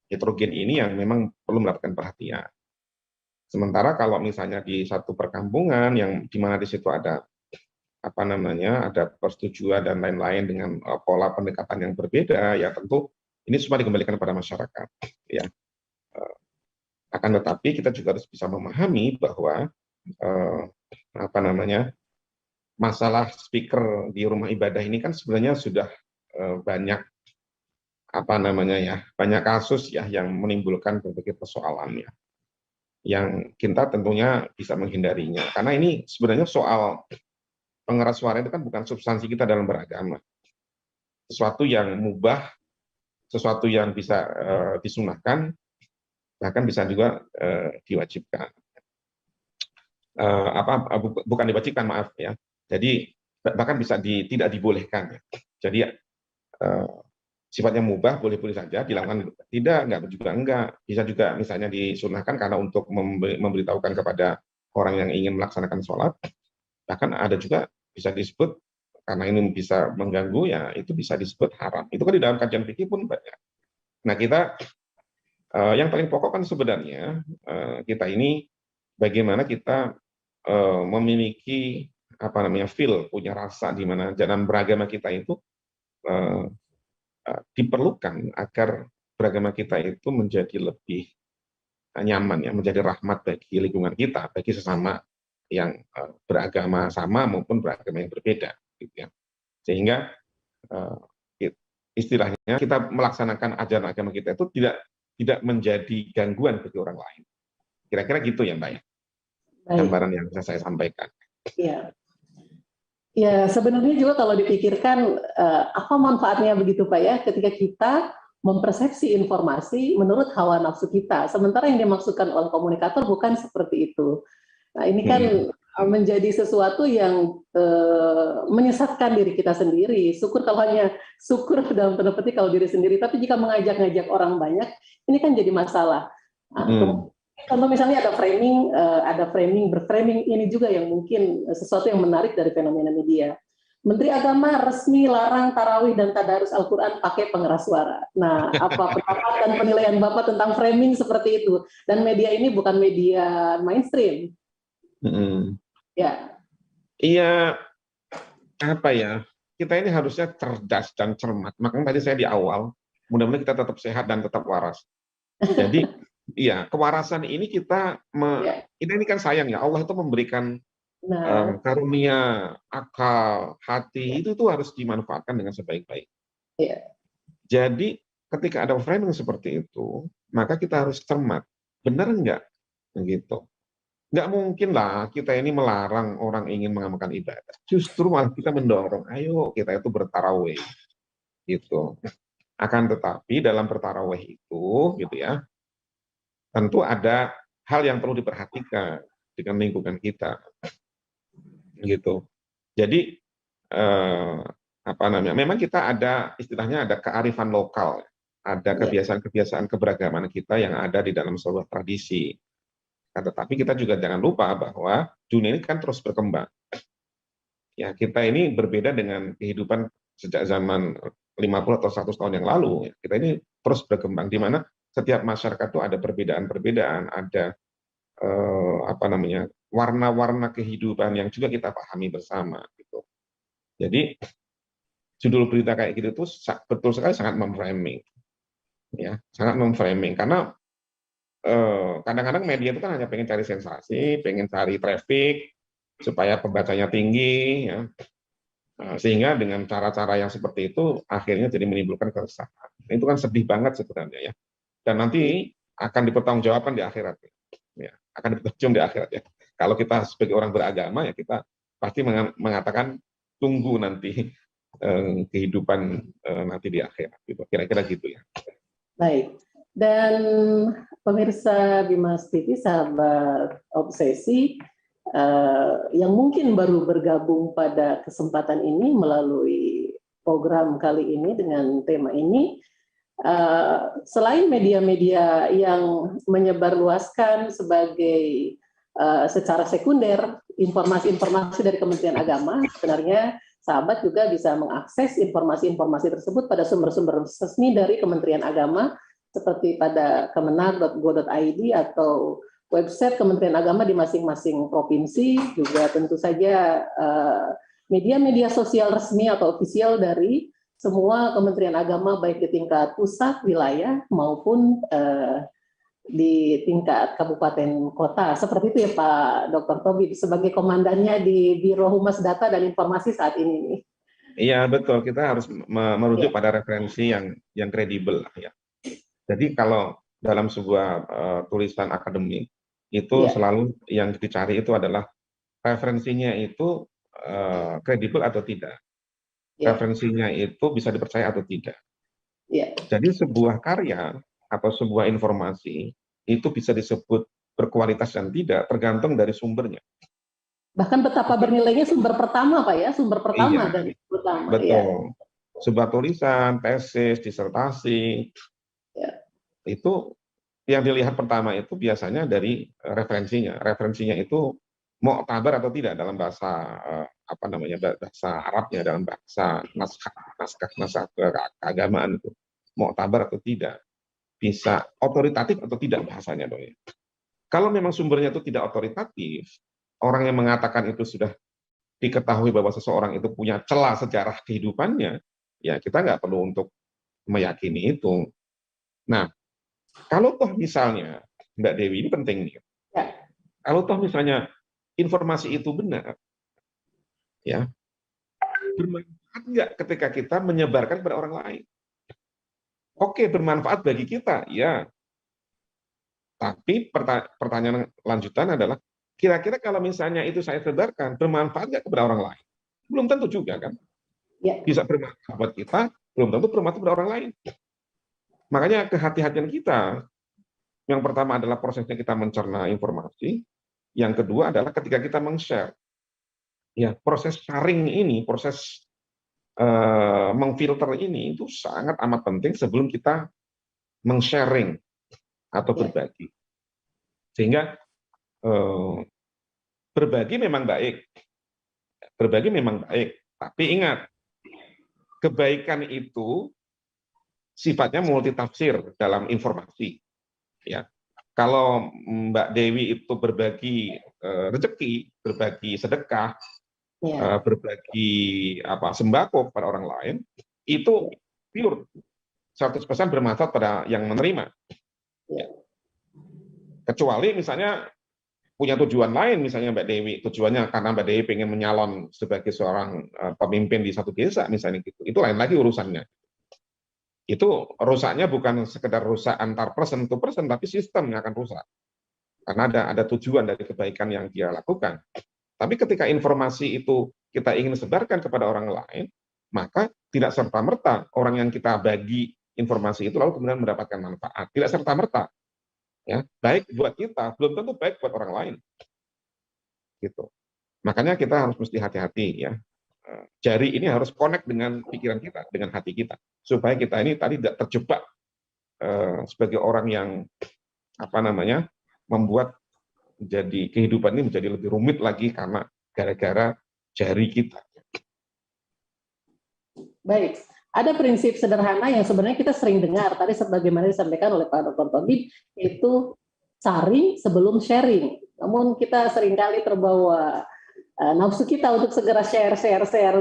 heterogen ini yang memang perlu mendapatkan perhatian. Sementara kalau misalnya di satu perkampungan yang di mana di situ ada ada persetujuan dan lain-lain dengan pola pendekatan yang berbeda, ya tentu ini semua dikembalikan kepada masyarakat. Ya, akan tetapi kita juga harus bisa memahami bahwa masalah speaker di rumah ibadah ini kan sebenarnya sudah banyak banyak kasus ya yang menimbulkan berbagai persoalan ya, yang kita tentunya bisa menghindarinya, karena ini sebenarnya soal pengeras suara itu kan bukan substansi kita dalam beragama, sesuatu yang mubah, sesuatu yang bisa disunahkan, bahkan bisa juga diwajibkan, bukan diwajibkan, maaf ya, jadi bahkan bisa tidak dibolehkan ya. Jadi sifatnya mubah, boleh-boleh saja dilakukan, enggak juga enggak, bisa juga misalnya disunahkan karena untuk memberitahukan kepada orang yang ingin melaksanakan sholat, bahkan ada juga bisa disebut karena ini bisa mengganggu ya, itu bisa disebut haram. Itu kan di dalam kajian fikih pun banyak. Nah, kita yang paling pokok kan sebenarnya kita ini bagaimana kita memiliki feel, punya rasa di mana dalam beragama kita itu diperlukan agar beragama kita itu menjadi lebih nyaman ya, menjadi rahmat bagi lingkungan kita, bagi sesama yang beragama sama maupun beragama yang berbeda gitu ya. Sehingga istilahnya kita melaksanakan ajaran agama kita itu tidak menjadi gangguan bagi orang lain. Kira-kira gitu ya, Mbak ya. Gambaran yang bisa saya sampaikan. Iya. Ya, sebenarnya juga kalau dipikirkan apa manfaatnya begitu Pak ya, ketika kita mempersepsi informasi menurut hawa nafsu kita, sementara yang dimaksudkan oleh komunikator bukan seperti itu. Nah, ini kan menjadi sesuatu yang menyesatkan diri kita sendiri. Syukur dalam tanda petik kalau diri sendiri, tapi jika mengajak-ngajak orang banyak, ini kan jadi masalah. Contoh misalnya ada berframing ini juga yang mungkin sesuatu yang menarik dari fenomena media. Menteri Agama resmi larang tarawih dan tadarus Al-Quran pakai pengeras suara. Nah, apa pendapat dan penilaian Bapak tentang framing seperti itu? Dan media ini bukan media mainstream. Ya. Iya, kita ini harusnya cerdas dan cermat. Makanya tadi saya di awal, mudah-mudahan kita tetap sehat dan tetap waras. Jadi iya, kewarasan ini ini kan sayang ya, Allah itu memberikan karunia akal, hati, itu tuh harus dimanfaatkan dengan sebaik-baik. Jadi ketika ada framing seperti itu, maka kita harus cermat. Benar enggak? Begitu. Nggak mungkin lah kita ini melarang orang ingin mengamalkan ibadah. Justru malah kita mendorong, ayo kita itu bertarawih. Gitu. Akan tetapi dalam bertarawih itu, gitu ya, tentu ada hal yang perlu diperhatikan dengan lingkungan kita, gitu. Jadi memang kita ada istilahnya ada kearifan lokal, ada kebiasaan-kebiasaan keberagaman kita yang ada di dalam sebuah tradisi. Tetapi kita juga jangan lupa bahwa dunia ini kan terus berkembang. Ya, kita ini berbeda dengan kehidupan sejak zaman 50 atau 100 tahun yang lalu. Kita ini terus berkembang, di mana setiap masyarakat itu ada perbedaan-perbedaan, ada warna-warna kehidupan yang juga kita pahami bersama. Gitu. Jadi judul berita kayak gitu tuh betul sekali sangat memframing, ya, sangat memframing karena kadang-kadang media itu kan hanya pengen cari sensasi, pengen cari traffic supaya pembacanya tinggi, ya. Sehingga dengan cara-cara yang seperti itu akhirnya jadi menimbulkan keresahan. Itu kan sedih banget sebenarnya ya. Dan nanti akan dipertanggungjawabkan di akhirat, ya, akan dipertanggungjawabkan di akhirat ya. Kalau kita sebagai orang beragama ya kita pasti mengatakan tunggu nanti kehidupan nanti di akhirat, gitu. Kira-kira gitu ya. Baik. Dan pemirsa Bimas TV, sahabat obsesi yang mungkin baru bergabung pada kesempatan ini melalui program kali ini dengan tema ini, selain media-media yang menyebarluaskan sebagai secara sekunder informasi-informasi dari Kementerian Agama, sebenarnya sahabat juga bisa mengakses informasi-informasi tersebut pada sumber-sumber resmi dari Kementerian Agama seperti pada kemenag.go.id atau website Kementerian Agama di masing-masing provinsi, juga tentu saja media-media sosial resmi atau ofisial dari semua Kementerian Agama baik di tingkat pusat, wilayah maupun di tingkat kabupaten kota. Seperti itu ya Pak Dr. Tobi sebagai komandannya di Biro Humas Data dan Informasi saat ini. Iya betul, kita harus merujuk Ya. pada referensi yang kredibel ya. Jadi kalau dalam sebuah tulisan akademik itu selalu yang dicari itu adalah referensinya itu kredibel atau tidak. Referensinya itu bisa dipercaya atau tidak. Jadi sebuah karya atau sebuah informasi itu bisa disebut berkualitas dan tidak tergantung dari sumbernya. Bahkan betapa bernilainya sumber pertama Pak ya, sumber pertama Iya, dan utama. betul. Sebuah tulisan, tesis, disertasi, itu yang dilihat pertama itu biasanya dari referensinya. Referensinya itu mu'tabar atau tidak dalam bahasa bahasa Arabnya, dalam bahasa naskah keagamaan itu mu'tabar atau tidak, bisa otoritatif atau tidak bahasanya doi. Kalau memang sumbernya itu tidak otoritatif, orang yang mengatakan itu sudah diketahui bahwa seseorang itu punya celah sejarah kehidupannya, ya kita nggak perlu untuk meyakini itu. Nah, kalau toh misalnya Mbak Dewi, ini penting nih, kalau toh misalnya informasi itu benar, ya bermanfaat nggak ketika kita menyebarkan kepada orang lain? Oke, bermanfaat bagi kita, ya. Tapi pertanyaan lanjutan adalah, kira-kira kalau misalnya itu saya sebarkan, bermanfaat nggak kepada orang lain? Belum tentu juga, kan? Bisa bermanfaat buat kita, belum tentu bermanfaat kepada orang lain. Makanya kehati-hatian kita, yang pertama adalah prosesnya kita mencerna informasi, yang kedua adalah ketika kita meng-share. Ya, proses sharing ini, proses mengfilter ini itu sangat amat penting sebelum kita meng-sharing atau berbagi. Sehingga berbagi memang baik. Berbagi memang baik, tapi ingat, kebaikan itu sifatnya multitafsir dalam informasi. Ya. Kalau Mbak Dewi itu berbagi rezeki, berbagi sedekah, berbagi sembako kepada orang lain, itu pure 100% bermanfaat pada yang menerima. Kecuali misalnya punya tujuan lain, misalnya Mbak Dewi, tujuannya karena Mbak Dewi pengen menyalon sebagai seorang pemimpin di satu desa, misalnya gitu. Itu lain lagi urusannya. Itu rusaknya bukan sekedar rusak antar person to person, tapi sistem yang akan rusak. Karena ada tujuan dari kebaikan yang dia lakukan. Tapi ketika informasi itu kita ingin sebarkan kepada orang lain, maka tidak serta-merta orang yang kita bagi informasi itu lalu kemudian mendapatkan manfaat. Tidak serta-merta. Ya, baik buat kita, belum tentu baik buat orang lain. Gitu. Makanya kita harus mesti hati-hati ya. Jari ini harus connect dengan pikiran kita, dengan hati kita, supaya kita ini tadi tidak terjebak sebagai orang yang membuat jadi kehidupan ini menjadi lebih rumit lagi karena gara-gara jari kita. Baik, ada prinsip sederhana yang sebenarnya kita sering dengar tadi sebagaimana disampaikan oleh Pak Dr. Tobi, itu saring sebelum sharing. Namun kita seringkali terbawa nafsu kita untuk segera share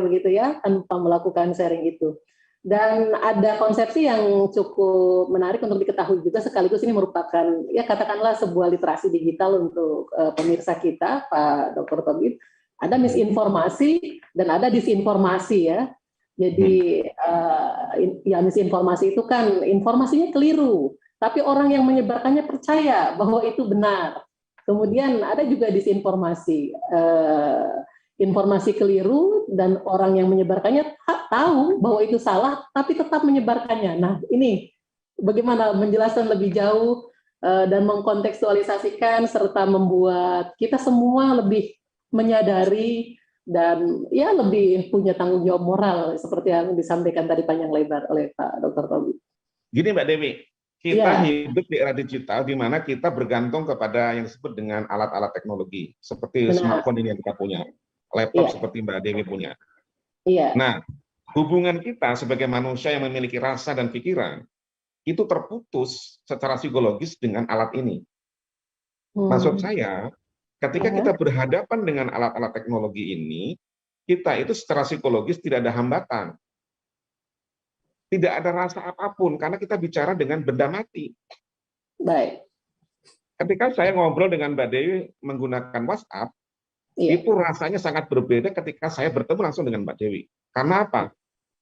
begitu ya, tanpa melakukan sharing itu. Dan ada konsepsi yang cukup menarik untuk diketahui juga, sekaligus ini merupakan ya katakanlah sebuah literasi digital untuk pemirsa kita, Pak Dr. Tobi. Ada misinformasi dan ada disinformasi ya. Jadi ya misinformasi itu kan informasinya keliru, tapi orang yang menyebarkannya percaya bahwa itu benar. Kemudian ada juga disinformasi, informasi keliru dan orang yang menyebarkannya tahu bahwa itu salah, tapi tetap menyebarkannya. Nah ini bagaimana menjelaskan lebih jauh dan mengkontekstualisasikan serta membuat kita semua lebih menyadari dan ya lebih punya tanggung jawab moral seperti yang disampaikan tadi panjang lebar oleh Pak Dr. Tobi. Gini Mbak Dewi, kita Ya, hidup di era digital di mana kita bergantung kepada yang disebut dengan alat-alat teknologi, seperti benar. smartphone ini yang kita punya, laptop Iya, seperti Mbak Dewi punya. iya. Nah, hubungan kita sebagai manusia yang memiliki rasa dan pikiran, itu terputus secara psikologis dengan alat ini. Maksud Hmm. saya, ketika kita Aha. berhadapan dengan alat-alat teknologi ini, kita itu secara psikologis tidak ada hambatan, tidak ada rasa apapun, karena kita bicara dengan benda mati. Baik. Ketika saya ngobrol dengan Mbak Dewi menggunakan WhatsApp, Iya, itu rasanya sangat berbeda ketika saya bertemu langsung dengan Mbak Dewi. Karena apa?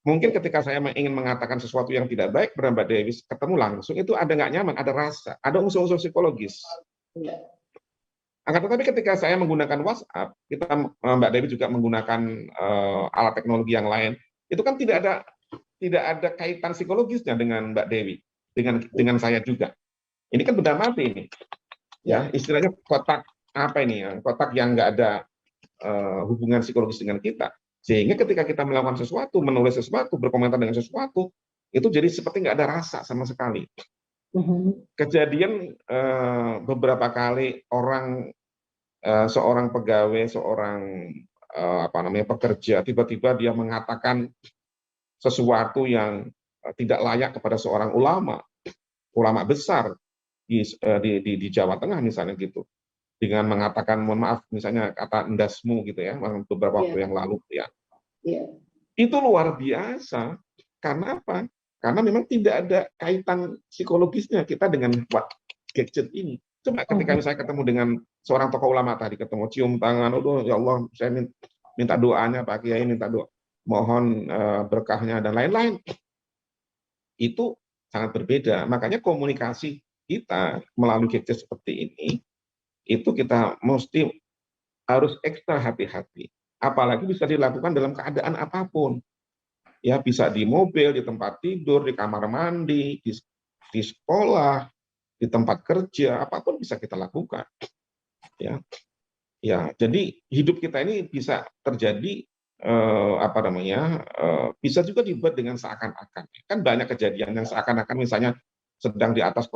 Mungkin iya, ketika saya ingin mengatakan sesuatu yang tidak baik kepada Mbak Dewi, ketemu langsung, itu ada nggak nyaman, ada rasa, ada unsur-unsur psikologis. iya. Akan tetapi ketika saya menggunakan WhatsApp, Mbak Dewi juga menggunakan alat teknologi yang lain, itu kan tidak ada kaitan psikologisnya dengan Mbak Dewi, dengan saya juga. Ini kan benda mati ini, ya Iya. istilahnya kotak apa ini ya, kotak yang nggak ada hubungan psikologis dengan kita. Sehingga ketika kita melakukan sesuatu, menulis sesuatu, berkomentar dengan sesuatu, itu jadi seperti nggak ada rasa sama sekali. Mhm. Kejadian beberapa kali seorang pegawai, seorang apa namanya pekerja, tiba-tiba dia mengatakan sesuatu yang tidak layak kepada seorang ulama besar di Jawa Tengah misalnya gitu, dengan mengatakan mohon maaf misalnya kata endasmu gitu ya, beberapa Iya, waktu yang lalu ya. iya. Itu luar biasa. Karena apa? Karena memang tidak ada kaitan psikologisnya kita dengan gadget ini. Coba ketika Mhm. misalnya ketemu dengan seorang tokoh ulama tadi, ketemu cium tangan, aduh ya Allah, saya minta doanya Pak Kiai, minta doa, mohon berkahnya dan lain-lain. Itu sangat berbeda. Makanya komunikasi kita melalui gadget seperti ini, itu kita mesti harus ekstra hati-hati. Apalagi bisa dilakukan dalam keadaan apapun. Ya bisa di mobil, di tempat tidur, di kamar mandi, di sekolah, di tempat kerja, apapun bisa kita lakukan. Ya, ya. Jadi hidup kita ini bisa terjadi apa namanya, bisa juga dibuat dengan seakan-akan. Kan banyak kejadian yang seakan-akan, misalnya sedang di atas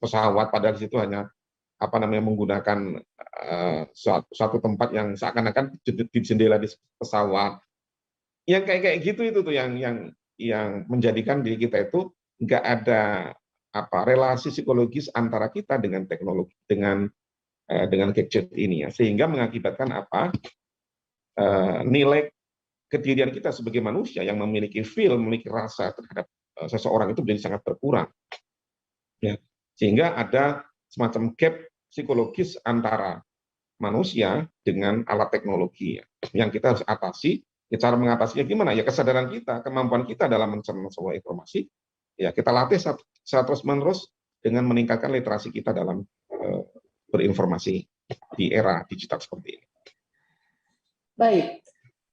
pesawat, padahal di situ hanya apa namanya menggunakan suatu tempat yang seakan-akan di jendela di pesawat. Yang kayak gitu itu tuh yang menjadikan diri kita itu nggak ada apa relasi psikologis antara kita dengan teknologi, dengan gadget ini ya, sehingga mengakibatkan apa, nilai kedirian kita sebagai manusia yang memiliki feel, memiliki rasa terhadap seseorang itu menjadi sangat berkurang ya, sehingga ada semacam gap psikologis antara manusia dengan alat teknologi ya, yang kita harus atasi. Ya, cara mengatasinya gimana? Ya kesadaran kita, kemampuan kita dalam mencerna sebuah informasi, ya kita latih secara terus-menerus dengan meningkatkan literasi kita dalam berinformasi di era digital seperti ini. Baik.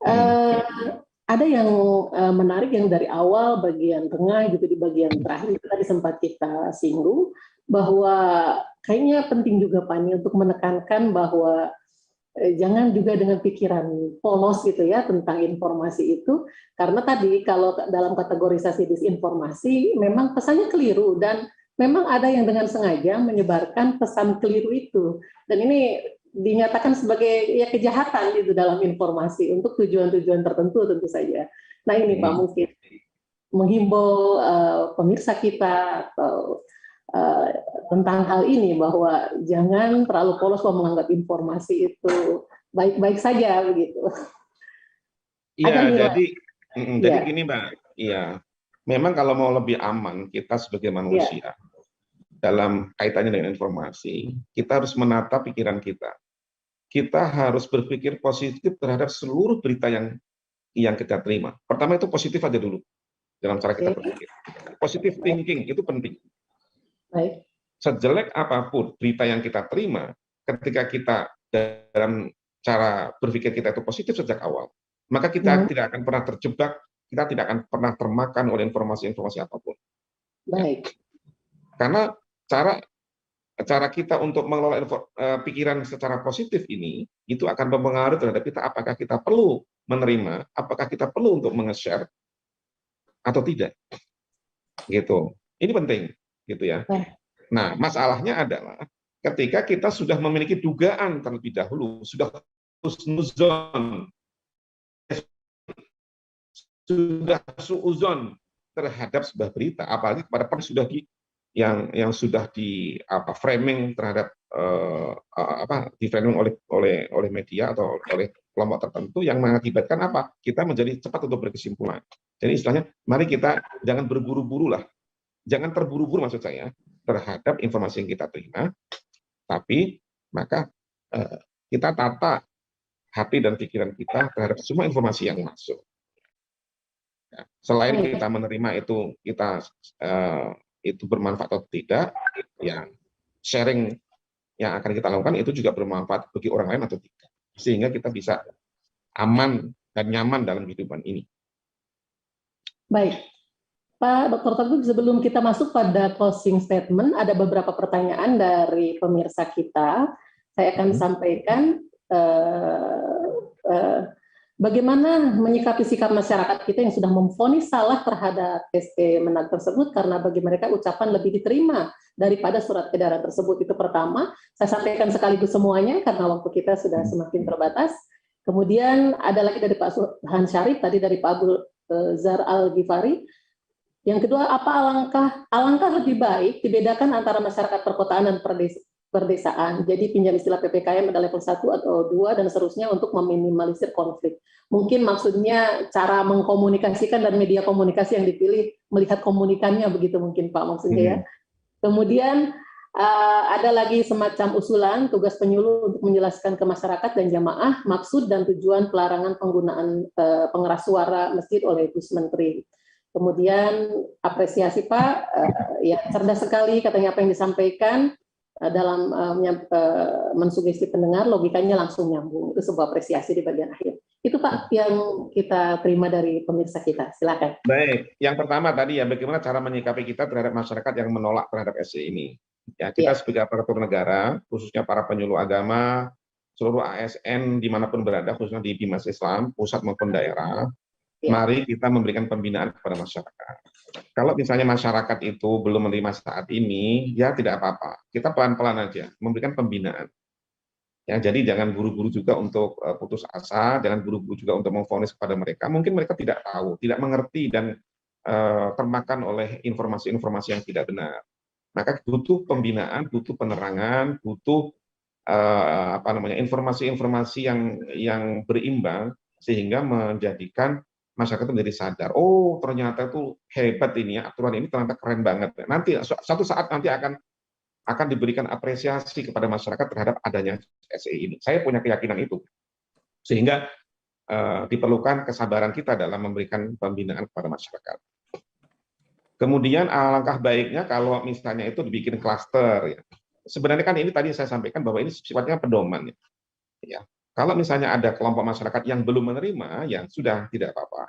Eh, ada yang menarik yang dari awal, bagian tengah gitu, di bagian terakhir itu tadi sempat kita singgung bahwa kayaknya penting juga Pak Ni untuk menekankan bahwa jangan juga dengan pikiran polos gitu ya tentang informasi itu, karena tadi kalau dalam kategorisasi disinformasi memang pesannya keliru dan memang ada yang dengan sengaja menyebarkan pesan keliru itu, dan ini dinyatakan sebagai ya kejahatan itu dalam informasi untuk tujuan-tujuan tertentu tentu saja. Nah ini Pak mungkin menghimbau pemirsa kita atau uh, tentang hal ini bahwa jangan terlalu polos kalau menganggap informasi itu baik-baik saja begitu. Ada Iya, nilai. jadi Ya, gini Mbak, iya, memang kalau mau lebih aman kita sebagai ya, manusia dalam kaitannya dengan informasi, kita harus menata pikiran kita. Kita harus berpikir positif terhadap seluruh berita yang kita terima. Pertama itu positif aja dulu dalam cara kita oke, berpikir. Positive thinking itu penting. baik. Sejelek apapun berita yang kita terima, ketika kita dalam cara berpikir kita itu positif sejak awal, maka kita Hmm, tidak akan pernah terjebak, kita tidak akan pernah termakan oleh informasi-informasi apapun. Ya. baik. Karena cara cara kita untuk mengelola pikiran secara positif ini, itu akan mempengaruhi terhadap kita apakah kita perlu menerima, apakah kita perlu untuk menge-share atau tidak. gitu. Ini penting, gitu ya. Nah, masalahnya adalah ketika kita sudah memiliki dugaan terlebih dahulu, sudah husnuzon, sudah suuzon terhadap sebuah berita, apalagi kepada sudah di yang sudah di framing terhadap di framing oleh media atau oleh kelompok tertentu yang mengakibatkan apa? Kita menjadi cepat untuk berkesimpulan. Jadi istilahnya, mari kita jangan berburu-buru lah, jangan terburu-buru maksud saya terhadap informasi yang kita terima, tapi maka kita tata hati dan pikiran kita terhadap semua informasi yang masuk. Ya, selain kita menerima itu bermanfaat atau tidak, yang sharing yang akan kita lakukan itu juga bermanfaat bagi orang lain atau tidak, sehingga kita bisa aman dan nyaman dalam kehidupan ini. Baik, Pak Dr. Teguh, sebelum kita masuk pada closing statement, ada beberapa pertanyaan dari pemirsa kita. Saya akan sampaikan bagaimana menyikapi sikap masyarakat kita yang sudah memvonis salah terhadap SP Menag tersebut, karena bagi mereka ucapan lebih diterima daripada surat edaran tersebut. Itu pertama, saya sampaikan sekaligus semuanya karena waktu kita sudah semakin terbatas. Kemudian ada lagi dari Pak Suhan Syarif, tadi dari Pak Abdul Zar Al-Ghifari. Yang kedua, apa alangkah lebih baik dibedakan antara masyarakat perkotaan dan perdesaan. Jadi pinjam istilah PPKM pada level 1 atau 2 dan seterusnya untuk meminimalisir konflik. Mungkin maksudnya cara mengkomunikasikan dan media komunikasi yang dipilih, melihat komunikannya begitu mungkin Pak maksudnya ya. Kemudian ada lagi semacam usulan tugas penyuluh untuk menjelaskan ke masyarakat dan jamaah maksud dan tujuan pelarangan penggunaan pengeras suara masjid oleh Gus Menteri. Kemudian apresiasi Pak, ya cerdas sekali katanya apa yang disampaikan dalam mensugesti pendengar, logikanya langsung nyambung. Itu sebuah apresiasi di bagian akhir. Itu Pak yang kita terima dari pemirsa kita. Silakan. Baik, yang pertama tadi ya, bagaimana cara menyikapi kita terhadap masyarakat yang menolak terhadap SC ini. Ya, kita sebagai aparatur negara, khususnya para penyuluh agama, seluruh ASN dimanapun berada, khususnya di Bimas Islam, pusat maupun daerah, mari kita memberikan pembinaan kepada masyarakat. Kalau misalnya masyarakat itu belum menerima saat ini, ya tidak apa-apa. Kita pelan-pelan aja memberikan pembinaan. Ya, jadi jangan buru-buru juga untuk putus asa, jangan buru-buru juga untuk memvonis kepada mereka. Mungkin mereka tidak tahu, tidak mengerti dan termakan oleh informasi-informasi yang tidak benar. Maka butuh pembinaan, butuh penerangan, butuh informasi-informasi yang berimbang sehingga menjadikan masyarakat menjadi sadar, oh ternyata itu hebat ini ya, aturan ini ternyata keren banget. Nanti suatu saat nanti akan diberikan apresiasi kepada masyarakat terhadap adanya SE ini. Saya punya keyakinan itu. Sehingga diperlukan kesabaran kita dalam memberikan pembinaan kepada masyarakat. Kemudian alangkah baiknya kalau misalnya itu dibikin klaster ya. Sebenarnya kan ini tadi saya sampaikan bahwa ini sifatnya pedoman ya. Kalau misalnya ada kelompok masyarakat yang belum menerima, ya sudah tidak apa-apa.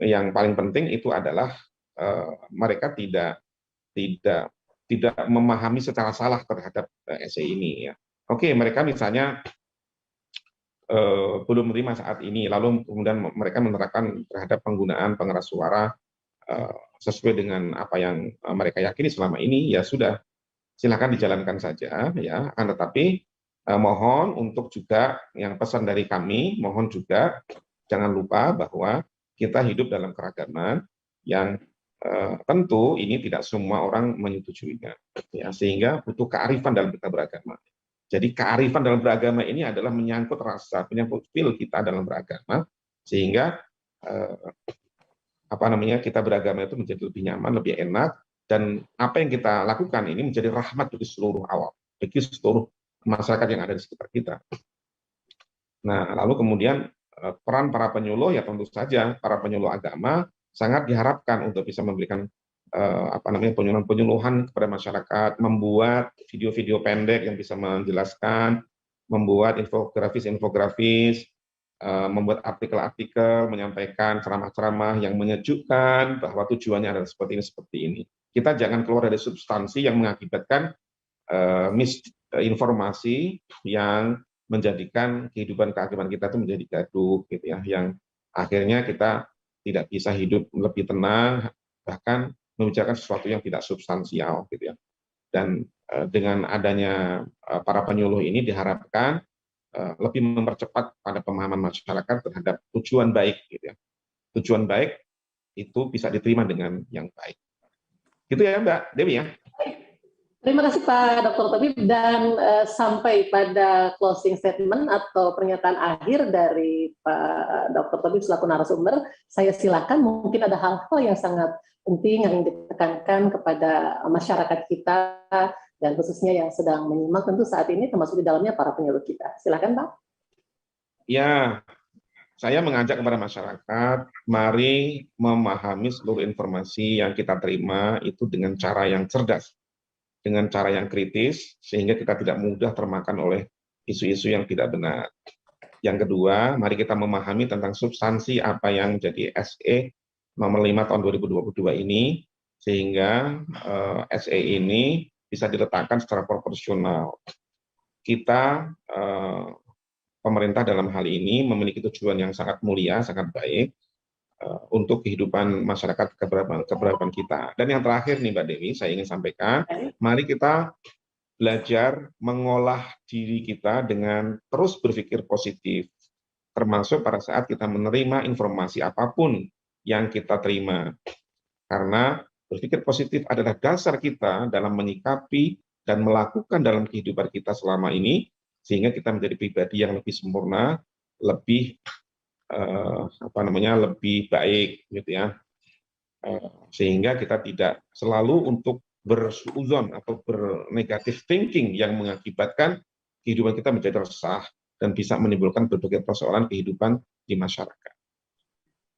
Yang paling penting itu adalah mereka tidak memahami secara salah terhadap SE ini. Ya. Oke, mereka misalnya belum menerima saat ini, lalu kemudian mereka menerapkan terhadap penggunaan pengeras suara sesuai dengan apa yang mereka yakini selama ini, ya sudah, silakan dijalankan saja. Ya. Akan tetapi mohon untuk juga yang pesan dari kami, mohon juga jangan lupa bahwa kita hidup dalam keragaman yang tentu ini tidak semua orang menyetujuinya, ya, sehingga butuh kearifan dalam kita beragama. Jadi kearifan dalam beragama ini adalah menyangkut rasa, menyangkut feel kita dalam beragama, sehingga kita beragama itu menjadi lebih nyaman, lebih enak, dan apa yang kita lakukan ini menjadi rahmat bagi seluruh awam, bagi seluruh masyarakat yang ada di sekitar kita. Nah, lalu kemudian peran para penyuluh, ya tentu saja para penyuluh agama sangat diharapkan untuk bisa memberikan penyuluhan kepada masyarakat, membuat video-video pendek yang bisa menjelaskan, membuat infografis, membuat artikel-artikel, menyampaikan ceramah-ceramah yang menyejukkan bahwa tujuannya adalah seperti ini. Kita jangan keluar dari substansi yang mengakibatkan misinformasi yang menjadikan kehidupan keagamaan kita itu menjadi gaduh, gitu ya, yang akhirnya kita tidak bisa hidup lebih tenang, bahkan membicarakan sesuatu yang tidak substansial gitu ya. Dan dengan adanya para penyuluh ini diharapkan lebih mempercepat pada pemahaman masyarakat terhadap tujuan baik gitu ya. Tujuan baik itu bisa diterima dengan yang baik. Gitu ya Mbak Dewi ya. Terima kasih Pak Dr. Tabib, dan sampai pada closing statement atau pernyataan akhir dari Pak Dr. Tabib selaku narasumber, saya silakan, mungkin ada hal-hal yang sangat penting yang ingin ditekankan kepada masyarakat kita dan khususnya yang sedang menyimak tentu saat ini, termasuk di dalamnya para penyuluh kita. Silakan Pak. Ya, saya mengajak kepada masyarakat, mari memahami seluruh informasi yang kita terima itu dengan cara yang cerdas, dengan cara yang kritis, sehingga kita tidak mudah termakan oleh isu-isu yang tidak benar. Yang kedua, mari kita memahami tentang substansi apa yang menjadi SE nomor 5 tahun 2022 ini, sehingga SE ini bisa diletakkan secara proporsional. Kita, pemerintah dalam hal ini memiliki tujuan yang sangat mulia, sangat baik, untuk kehidupan masyarakat keberagaman kita. Dan yang terakhir nih Mbak Dewi, saya ingin sampaikan, mari kita belajar mengolah diri kita dengan terus berpikir positif, termasuk pada saat kita menerima informasi apapun yang kita terima. Karena berpikir positif adalah dasar kita dalam menyikapi dan melakukan dalam kehidupan kita selama ini, sehingga kita menjadi pribadi yang lebih sempurna, lebih lebih baik gitu ya, sehingga kita tidak selalu untuk bersuuzon atau bernegatif thinking yang mengakibatkan kehidupan kita menjadi resah dan bisa menimbulkan berbagai persoalan kehidupan di masyarakat.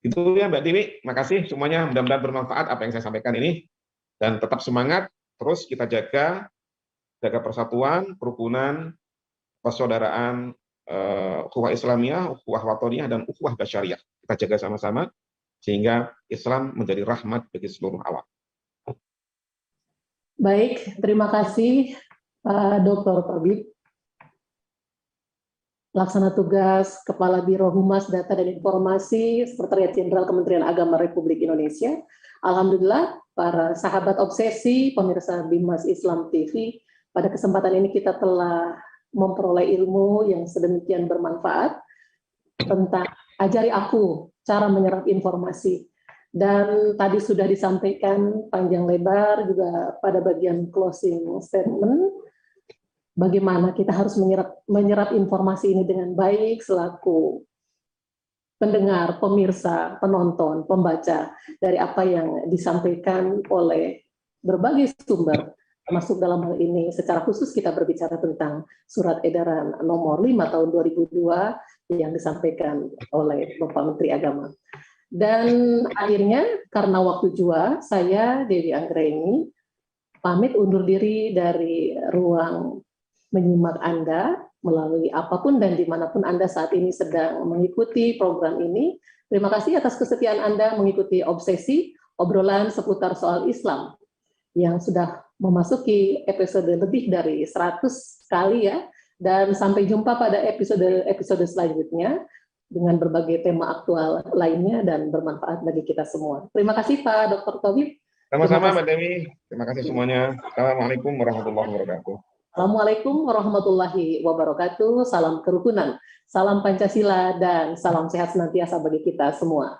Itu ya Mbak Dewi, makasih semuanya, mudah-mudahan bermanfaat apa yang saya sampaikan ini, dan tetap semangat, terus kita jaga persatuan, kerukunan, persaudaraan, ukhuwah Islamiyah, ukhuwah watoniyah, dan ukhuwah basyariyah. Kita jaga sama-sama sehingga Islam menjadi rahmat bagi seluruh alam. Baik, terima kasih Pak Dr. Tabib, Pelaksana Tugas Kepala Biro Humas Data dan Informasi Sekretariat Jenderal Kementerian Agama Republik Indonesia. Alhamdulillah, para sahabat obsesi, pemirsa Bimas Islam TV, pada kesempatan ini kita telah memperoleh ilmu yang sedemikian bermanfaat tentang ajari aku cara menyerap informasi. Dan tadi sudah disampaikan panjang lebar juga pada bagian closing statement, bagaimana kita harus menyerap informasi ini dengan baik selaku pendengar, pemirsa, penonton, pembaca dari apa yang disampaikan oleh berbagai sumber, termasuk dalam hal ini secara khusus kita berbicara tentang surat edaran nomor 5 tahun 2002 yang disampaikan oleh Bapak Menteri Agama. Dan akhirnya karena waktu jua, saya Dewi Anggraini pamit undur diri dari ruang menyimak Anda melalui apapun dan dimanapun Anda saat ini sedang mengikuti program ini. Terima kasih atas kesetiaan Anda mengikuti obsesi, obrolan seputar soal Islam yang sudah memasuki episode lebih dari 100 kali ya. Dan sampai jumpa pada episode selanjutnya dengan berbagai tema aktual lainnya dan bermanfaat bagi kita semua. Terima kasih Pak Dr. Tabib. Sama-sama Mbak Dewi, terima kasih semuanya. Assalamualaikum warahmatullahi wabarakatuh. Assalamualaikum warahmatullahi wabarakatuh. Salam kerukunan, salam Pancasila, dan salam sehat senantiasa bagi kita semua.